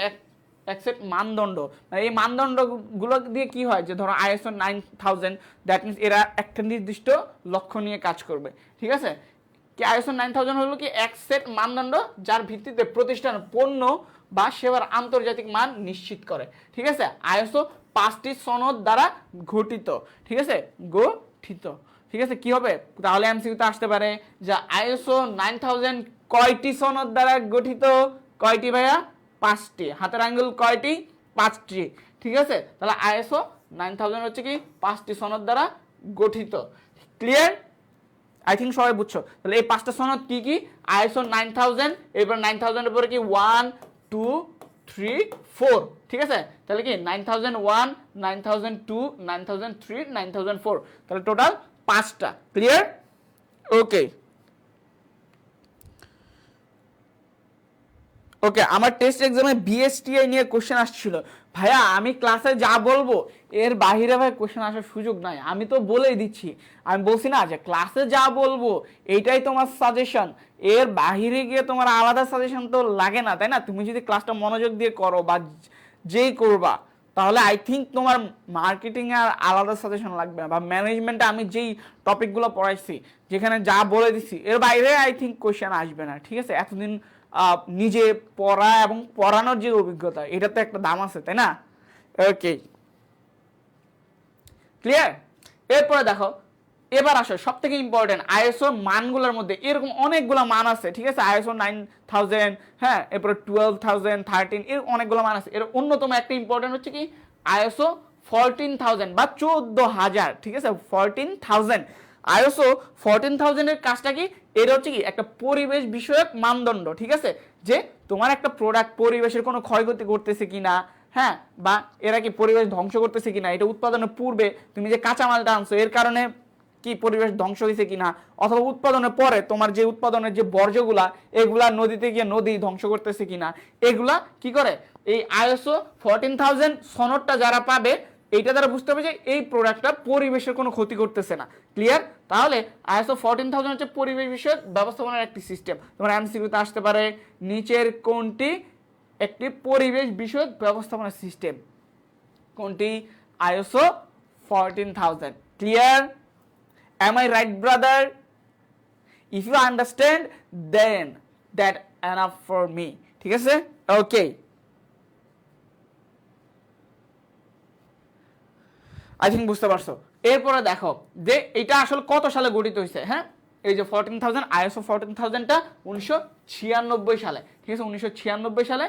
এক সেট মানদণ্ড। মানে এই মানদণ্ডগুলো দিয়ে কি হয়, যে ধরো আইএসও 9000, দ্যাট মিনস এরা একটা নির্দিষ্ট লক্ষ্য নিয়ে কাজ করবে। ঠিক আছে, কি আইএসও 9000 হলো কি এক সেট মানদণ্ড, যার ভিত্তিতে প্রতিষ্ঠান পণ্য বা সেবার আন্তর্জাতিক মান নিশ্চিত করে। ঠিক আছে, আইএসও 5টি সনদ দ্বারা গঠিত। ঠিক আছে, গঠিত। ঠিক আছে, কি হবে? তাহলে এমসিকিউতে আসতে পারে যে আইএসও 9000 কয়টি সনদ দ্বারা গঠিত? কয়টি ভাইয়া? 5টি। হাতের আঙ্গুল কয়টি? 5টি। ঠিক আছে, তাহলে আইএসও 9000 হচ্ছে কি 5টি সনদ দ্বারা গঠিত। ক্লিয়ার? আই থিঙ্ক সবাই বুঝছো। তাহলে এই 5টা সনদ কি কি? আইএসও 9000, এরপর 9000 এর পরে কি 1 2 3 4 ঠিক আছে, তাহলে কি 9001, 9002, 9003, 9004, তাহলে টোটাল 5টা। ক্লিয়ার? ওকে ওকে, আমার টেস্ট এক্সামে বিএসটিআই নিয়ে কোশ্চেন আসছিল ভাইয়া, আমি ক্লাসে যা বলবো এর বাহিরে ভাই কোশ্চেন আসার সুযোগ নাই, আমি তো বলেই দিচ্ছি, আমি বলছি না যে ক্লাসে যা বলবো এইটাই তোমার সাজেশন, এর বাহিরে গিয়ে তোমার আলাদা সাজেশন তো লাগে না, তাই না? তুমি যদি ক্লাসটা মনোযোগ দিয়ে করো বা যেই করবা, তাহলে আই থিঙ্ক তোমার মার্কেটিং আর আলাদা সাজেশন লাগবে না, বা ম্যানেজমেন্টে আমি যেই টপিকগুলো পড়াইছি যেখানে যা বলে দিছি এর বাইরে আই থিঙ্ক কোশ্চেন আসবে না। ঠিক আছে, এতদিন নিজে পড়া এবং পড়ানোর যে অভিজ্ঞতা, এটা তো একটা দাম আছে, তাই না? Okay clear? এরপরে দেখো, এবার আসো সব থেকে ইম্পর্টেন্ট, আইএসও মানগুলোর মধ্যে এরকম অনেকগুলো মান আছে। ঠিক আছে, আইএসও 9000, হ্যাঁ, এরপরে 12000, 13, এর অনেকগুলো মান আছে। এর অন্যতম একটা ইম্পর্টেন্ট হচ্ছে কি আইএসও 14000 বা 14000। ঠিক আছে, 14000 আইএসও 14000 এর কাজটা কি, এটা হচ্ছে কি একটা পরিবেশ বিষয়ক মানদণ্ড। ঠিক আছে, যে তোমার একটা প্রোডাক্ট পরিবেশের কোনো ক্ষয়ক্ষতি করতেছে কিনা, হ্যাঁ, বা এরা কি পরিবেশ ধ্বংস করতেছে কিনা, এটা উৎপাদনের পূর্বে তুমি যে কাঁচামালটা আনছো এর কারণে কি পরিবেশ ধ্বংস হয়েছে কিনা, অথবা উৎপাদনের পরে তোমার যে উৎপাদনের যে বর্জ্যগুলা এগুলা নদীতে গিয়ে নদী ধ্বংস করতেছে কিনা, এগুলা কি করে এই আইএসও 14000 সনদটা যারা পাবে এইটা দ্বারা বুঝতে হবে যে এই প্রোডাক্টটা পরিবেশের কোনো ক্ষতি করতেছে না। ক্লিয়ার? তাহলে আইএসও 14000 হচ্ছে পরিবেশ বিষয়ক ব্যবস্থাপনার একটি সিস্টেম। তোমার এমসিকিউতে আসতে পারে নিচের কোনটি একটি পরিবেশ বিষয়ক ব্যবস্থাপনা সিস্টেম, কোনটি? ISO 14000। Clear? Am I right, brother? If you understand, then that enough for me. ঠিক আছে? ওকে, আই থিঙ্ক বুঝতে পারছো। এরপরে দেখো যে এটা আসলে কত সালে গঠিত হয়েছে। হ্যাঁ, এই যে 14000 আইএসও 14000টা 1996 সালে। ঠিক আছে, 1996 সালে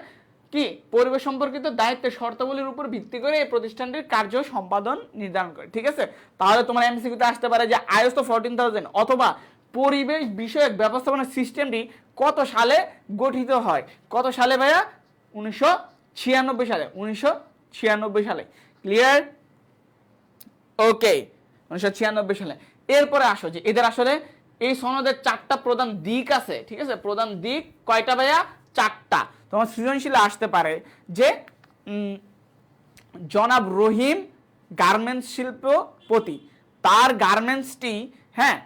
কি পরিবেশ সম্পর্কিত দায়িত্বের শর্তাবলীর উপর ভিত্তি করে এই প্রতিষ্ঠানটির কার্য সম্পাদন নির্ধারণ করে। ঠিক আছে, তাহলে তোমার এমসিকিউতে আসতে পারে যে আইএসও 14000 অথবা পরিবেশ বিষয়ক ব্যবস্থাপনা সিস্টেমটি কত সালে গঠিত হয়। কত সালে ভাইয়া? 1996 সালে। 1996 সালে। ক্লিয়ার? ওকে, 1996 সালে। এরপরে আসো যে এদের আসলে এই সনদের 4টা প্রধান দিক আছে। ঠিক আছে, প্রধান দিক কয়টা ভাইয়া? 4টা। তোমার সৃজনশীলে আসতে পারে যে জনাব রহিম গার্মেন্টস শিল্পপতি, তার গার্মেন্টসটি, হ্যাঁ,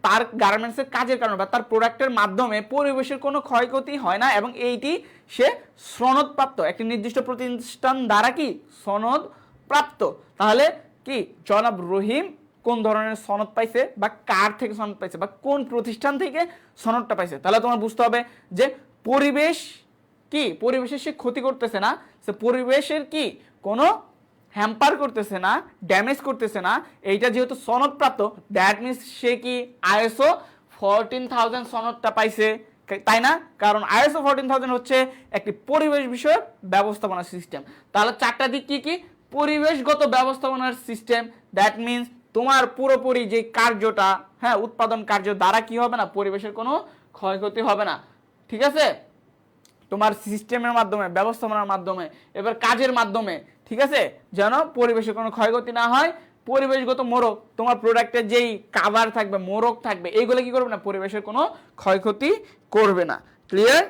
তার গার্মেন্টসের কাজের কারণে বা তার প্রোডাক্টের মাধ্যমে পরিবেশের কোনো ক্ষয়ক্ষতি হয় না, এবং এইটি সে সনদপ্রাপ্ত একটি নির্দিষ্ট প্রতিষ্ঠান দ্বারা কি সনদ প্রাপ্ত। তাহলে কি জনাব রহিম কোন ধরনের সনদ পাইছে, বা কার থেকে সনদ পাইছে, বা কোন প্রতিষ্ঠান থেকে সনদটা পাইছে। তাহলে তোমার বুঝতে হবে যে পরিবেশ কি, পরিবেশের সে ক্ষতি করতেছে না, সে পরিবেশের কি কোনো হ্যাম্পার করতেছে না, ড্যামেজ করতেছে না, এইটা যেহেতু সনদপ্রাপ্ত, দ্যাট মিনস সে কি আইএসও 14000 সনদটা পাইছে, তাই না? কারণ আইএসও 14000 হচ্ছে একটি পরিবেশ বিষয়ক ব্যবস্থাপনা সিস্টেম। তাহলে 4টা দিক কি কি? পরিবেশগত ব্যবস্থাপনার সিস্টেম, দ্যাট মিনস তোমার পুরোপুরি যে কার্যটা, হ্যাঁ, উৎপাদন কার্য দ্বারা কি হবে না, পরিবেশের কোনো ক্ষয়ক্ষতি হবে না। ঠিক আছে, তোমার সিস্টেমের মাধ্যমে, ব্যবস্থাপনার মাধ্যমে, এবার কাজের মাধ্যমে, ঠিক আছে, যেন পরিবেশের কোনো ক্ষয়ক্ষতি না হয়। পরিবেশগত মোড়ক, তোমার প্রোডাক্টের যেই কাভার থাকবে, মোড়ক থাকবে, এইগুলো কি করবে না, পরিবেশের কোনো ক্ষয়ক্ষতি করবে না। ক্লিয়ার?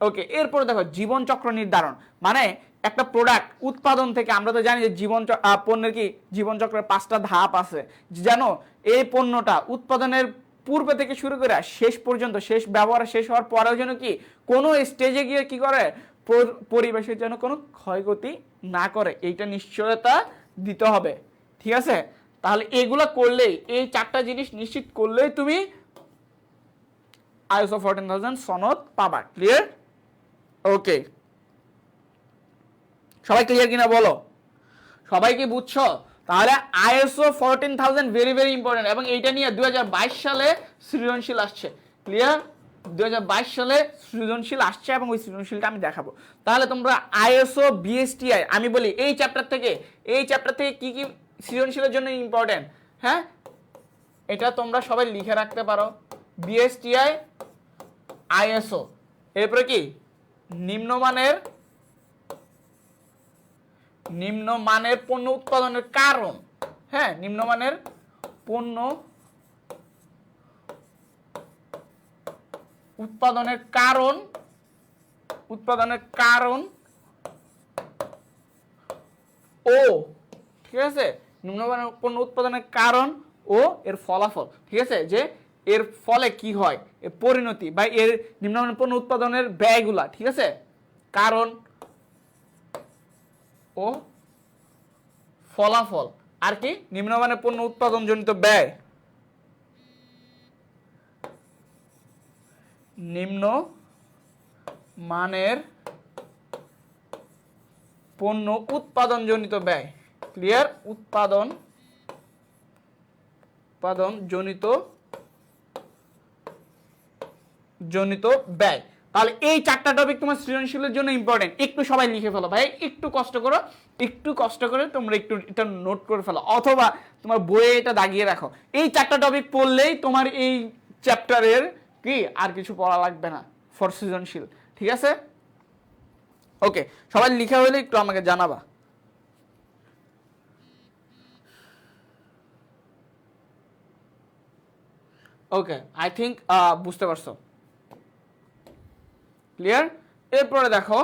ওকে, এরপরে দেখো জীবনচক্র নির্ধারণ, মানে একটা প্রোডাক্ট উৎপাদন থেকে, আমরা তো জানি যে পণ্যের কি জীবনচক্রের 5টা ধাপ আছে, জানো? এই পণ্যটা উৎপাদনের পূর্বে থেকে শুরু করে শেষ পর্যন্ত, শেষ ব্যবহার শেষ হওয়ার পরেও যেন কি কোনো স্টেজে গিয়ে কি করে, পরিবেশের যেন কোনো ক্ষয়ক্ষতি না করে, এইটা নিশ্চয়তা দিতে হবে। ঠিক আছে, তাহলে এগুলো করলেই, এই 4টা জিনিস নিশ্চিত করলেই তুমি আইএসও 14000 সনদ পাবা। ক্লিয়ার? ওকে, সবাই ক্লিয়ার কিনা বলো? সবাই কি বুঝছো? তাহলে আইএসও 14000 ভেরি ভেরি ইম্পর্টেন্ট, এবং এইটা নিয়ে 2022 সালে সৃজনশীল আসছে। ক্লিয়ার? 2022 সালে সৃজনশীল আসছে, এবং ওই সৃজনশীলটা আমি দেখাবো। তাহলে তোমরা আইএসও বিএসটিআই, আমি বলি এই চ্যাপ্টার থেকে কি কি সৃজনশীলের জন্য ইম্পর্টেন্ট, হ্যাঁ, এটা তোমরা সবাই লিখে রাখতে পারো। বিএসটিআই, আইএসও, এরপরে কি নিম্নমানের নিম্নমানের পণ্য উৎপাদনের কারণ, হ্যাঁ, নিম্নমানের পণ্য উৎপাদনের কারণ ও, ঠিক আছে, নিম্নমানের পণ্য উৎপাদনের কারণ ও এর ফলাফল, ঠিক আছে, যে এর ফলে কি হয়, এর পরিণতি বা এর নিম্নমানের পণ্য উৎপাদনের ব্যয়গুলা, ঠিক আছে, কারণ ও ফলাফল। আর কি, নিম্নমানের পণ্য উৎপাদন জনিত ব্যয়, নিম্নমানের পণ্য উৎপাদন জনিত ব্যয়, ক্লিয়ার, উৎপাদন জনিত ব্যয়। তাহলে এই চারটা টপিক তোমার সৃজনশীলের জন্য ইম্পর্টেন্ট, একটু সবাই লিখে ফেলো ভাই, একটু কষ্ট করে তোমরা একটু এটা নোট করে ফেলো, অথবা তোমার বইয়ে এটা দাগিয়ে রাখো। এই চারটা টপিক পড়লেই তোমার এই চ্যাপ্টারের কি আর কিছু পড়া লাগবে না ফর সৃজনশীল, ঠিক আছে। ওকে, সবাই লিখা হলে একটু আমাকে জানাবা। ওকে, আই থিঙ্ক বুঝতে পারছো, ক্লিয়ার। এরপরে দেখো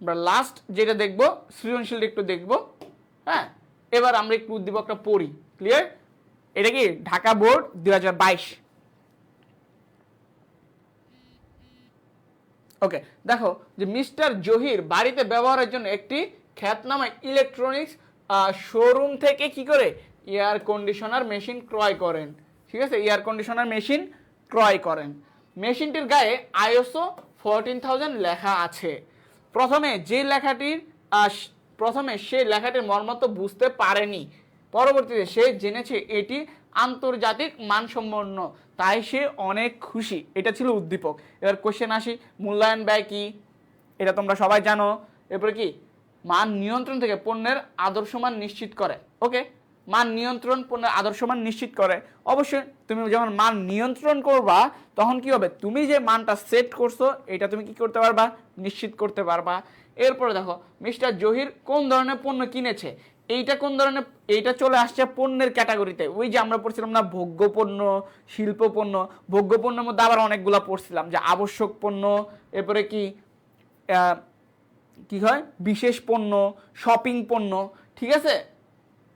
আমরা লাস্ট যেটা দেখবো, সৃজনশীল একটু দেখবো, হ্যাঁ। এবার আমরা একটু উদ্দীপকটা পড়ি, ক্লিয়ার। এটা কি ঢাকা বোর্ড 2022। ওকে, দেখো যে মিস্টার জহির বাড়িতে ব্যবহারের জন্য একটি খ্যাতনামা ইলেকট্রনিক্স শোরুম থেকে কি করে এয়ার কন্ডিশনার মেশিন ক্রয় করেন, ঠিক আছে, এয়ার কন্ডিশনার মেশিন ক্রয় করেন। মেশিনটির গায়ে ISO 14000 লেখা আছে। প্রথমে সে লেখাটির মর্মার্থ বুঝতে পারেনি, পরবর্তীতে সে জেনেছে এটি আন্তর্জাতিক মানসম্পন্ন, তাই সে অনেক খুশি। এটা ছিল উদ্দীপক। এবার কোশ্চেন আসি, মূল্যায়ন ব্যয় কি, এটা তোমরা সবাই জানো। এরপরে কি, মান নিয়ন্ত্রণ থেকে পণ্যের আদর্শ মান নিশ্চিত করে। ওকে, মান নিয়ন্ত্রণ পণ্যের আদর্শ মান নিশ্চিত করে। অবশ্যই তুমি যখন মান নিয়ন্ত্রণ করবা তখন কি হবে, তুমি যে মানটা সেট করছো এটা তুমি কি করতে পারবা, নিশ্চিত করতে পারবা। এরপরে দেখো মিস্টার জহির কোন ধরনের পণ্য কিনেছে, এইটা কোন ধরনের, এইটা চলে আসছে পণ্যের ক্যাটাগরিতে। ওই যে আমরা পড়ছিলাম না ভোগ্য পণ্য, শিল্প পণ্য, ভোগ্য পণ্যের মধ্যে আবার অনেকগুলা পড়ছিলাম, যে আবশ্যক পণ্য, এরপরে কি কি হয়, বিশেষ পণ্য, শপিং পণ্য, ঠিক আছে,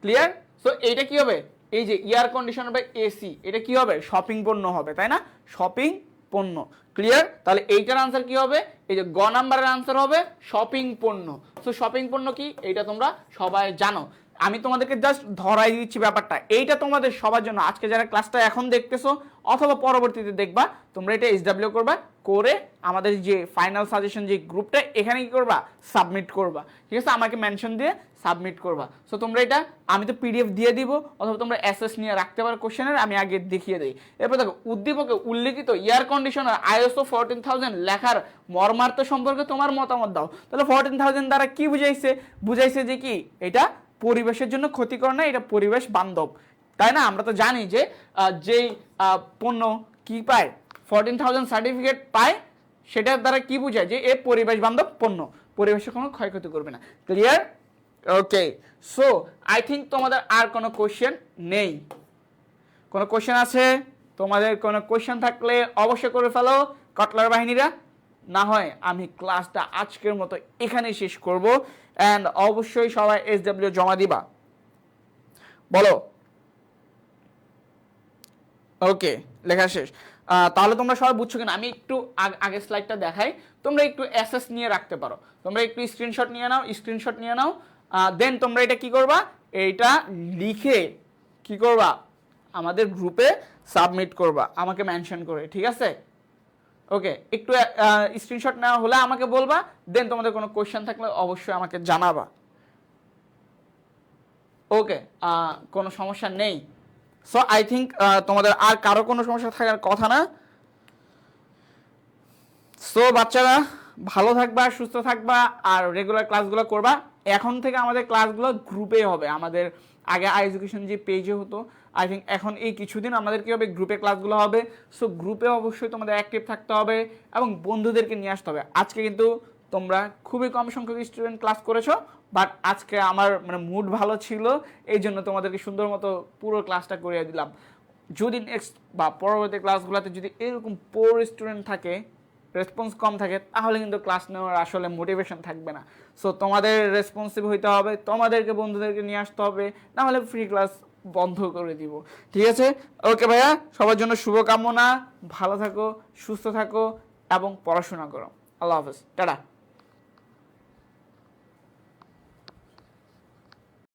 ক্লিয়ার। সো এইটা কি হবে, এই যে এয়ার কন্ডিশনার বা এসি, এটা কি হবে, শপিং পণ্য হবে, তাই না, শপিং পণ্য, ক্লিয়ার। তাহলে এইটার আনসার কি হবে, এই যে গ নাম্বারের আনসার হবে শপিং পণ্য। সো শপিং পণ্য কি, এইটা তোমরা সবাই জানো। আমি তোমাদেরকে জাস্ট ধরাই দিচ্ছি ব্যাপারটা, এইটা তোমাদের সবার জন্য, আজকে যারা ক্লাসটা এখন দেখতেছো অথবা পরবর্তীতে দেখবা, তোমরা এটা SW করবা, করে আমাদের যে ফাইনাল সাজেশন যে গ্রুপটা এখানে কি করবা, সাবমিট করবা, ঠিক আছে, আমাকে মেনশন দিয়ে সাবমিট করবা। সো তোমরা এটা, আমি তো PDF দিয়ে দিব, অথবা তোমরা SS নিয়ে রাখতে পারো কোশ্চেনের, আমি আগে দেখিয়ে দিই। এরপর দেখো উদ্দীপকে উল্লেখিত এয়ার কন্ডিশনার ISO 14000 লেখার মর্মার্থ সম্পর্কে তোমার মতামত দাও। তাহলে 14000 দ্বারা কি বুঝাইছে যে কি এটা পরিবেশের জন্য ক্ষতিকর না, এটা পরিবেশ বান্ধব, তাই না। আমরা তো জানি যে যেই পণ্য কি পায়, 14000 সার্টিফিকেট পায়, সেটার দ্বারা কি বোঝায়, যে এ পরিবেশ বান্ধব পণ্য, পরিবেশের কোনো ক্ষয়ক্ষতি করবে না, clear. Okay, so I think তোমাদের আর কোনো কোশ্চেন নেই। কোনো কোশ্চেন আছে তোমাদের? কোনো কোশ্চেন থাকলে অবশ্যই করে ফেলো কাটলার বাহিনীরা, না হয় আমি ক্লাসটা আজকের মতো এখানেই শেষ করব। অ্যান্ড অবশ্যই সবাই SW জমা দিবা, বলো। ওকে, লেখা শেষ। তাহলে তোমরা সবাই বুঝছো কিনা, আমি একটু আগে স্লাইডটা দেখাই, তোমরা একটু SS নিয়ে রাখতে পারো, তোমরা একটু স্ক্রিনশট নিয়ে নাও, দেন তোমরা এটা কি করবা, এইটা লিখে কি করবা, আমাদের গ্রুপে সাবমিট করবা আমাকে মেনশন করে, ঠিক আছে। ওকে, একটু স্ক্রিনশট নেওয়া হলে আমাকে বলবা, দেন তোমাদের কোনো কোশ্চেন থাকলে অবশ্যই আমাকে জানাবা। ওকে, কোনো সমস্যা নেই। সো আই থিঙ্ক তোমাদের আর কারো কোনো সমস্যা থাকার কথা না। সো বাচ্চারা ভালো থাকবা, সুস্থ থাকবা, আর রেগুলার ক্লাসগুলো করবা। এখন থেকে আমাদের ক্লাসগুলো গ্রুপে হবে, আমাদের আগে এডুকেশন যে পেজে হতো, আই থিঙ্ক এখন এই কিছুদিন আমাদের কি হবে, গ্রুপে ক্লাসগুলো হবে। সো গ্রুপে অবশ্যই তোমাদের অ্যাক্টিভ থাকতে হবে এবং বন্ধুদেরকে নিয়ে আসতে হবে। আজকে কিন্তু তোমরা খুবই কম সংখ্যক স্টুডেন্ট ক্লাস করেছো, বাট আজকে আমার মানে মুড ভালো ছিল, এই জন্য তোমাদেরকে সুন্দর মতো পুরো ক্লাসটা করিয়ে দিলাম। যদি নেক্সট বা পরবর্তী ক্লাসগুলোতে যদি এরকম পোর স্টুডেন্ট থাকে, রেসপন্স কম থাকে, তাহলে কিন্তু ক্লাস নেওয়ার আসলে মোটিভেশন থাকবে না। সো তোমাদের রেসপন্সিভ হইতে হবে, তোমাদেরকে বন্ধুদেরকে নিয়ে আসতে হবে, নাহলে ফ্রি ক্লাস বন্ধ করে দিব। ঠিক আছে, ওকে ভাইয়া, সবার জন্য শুভকামনা, ভালো থাকো, সুস্থ থাকো এবং পড়াশোনা করো। আল্লাহ হাফেজ, টাটা।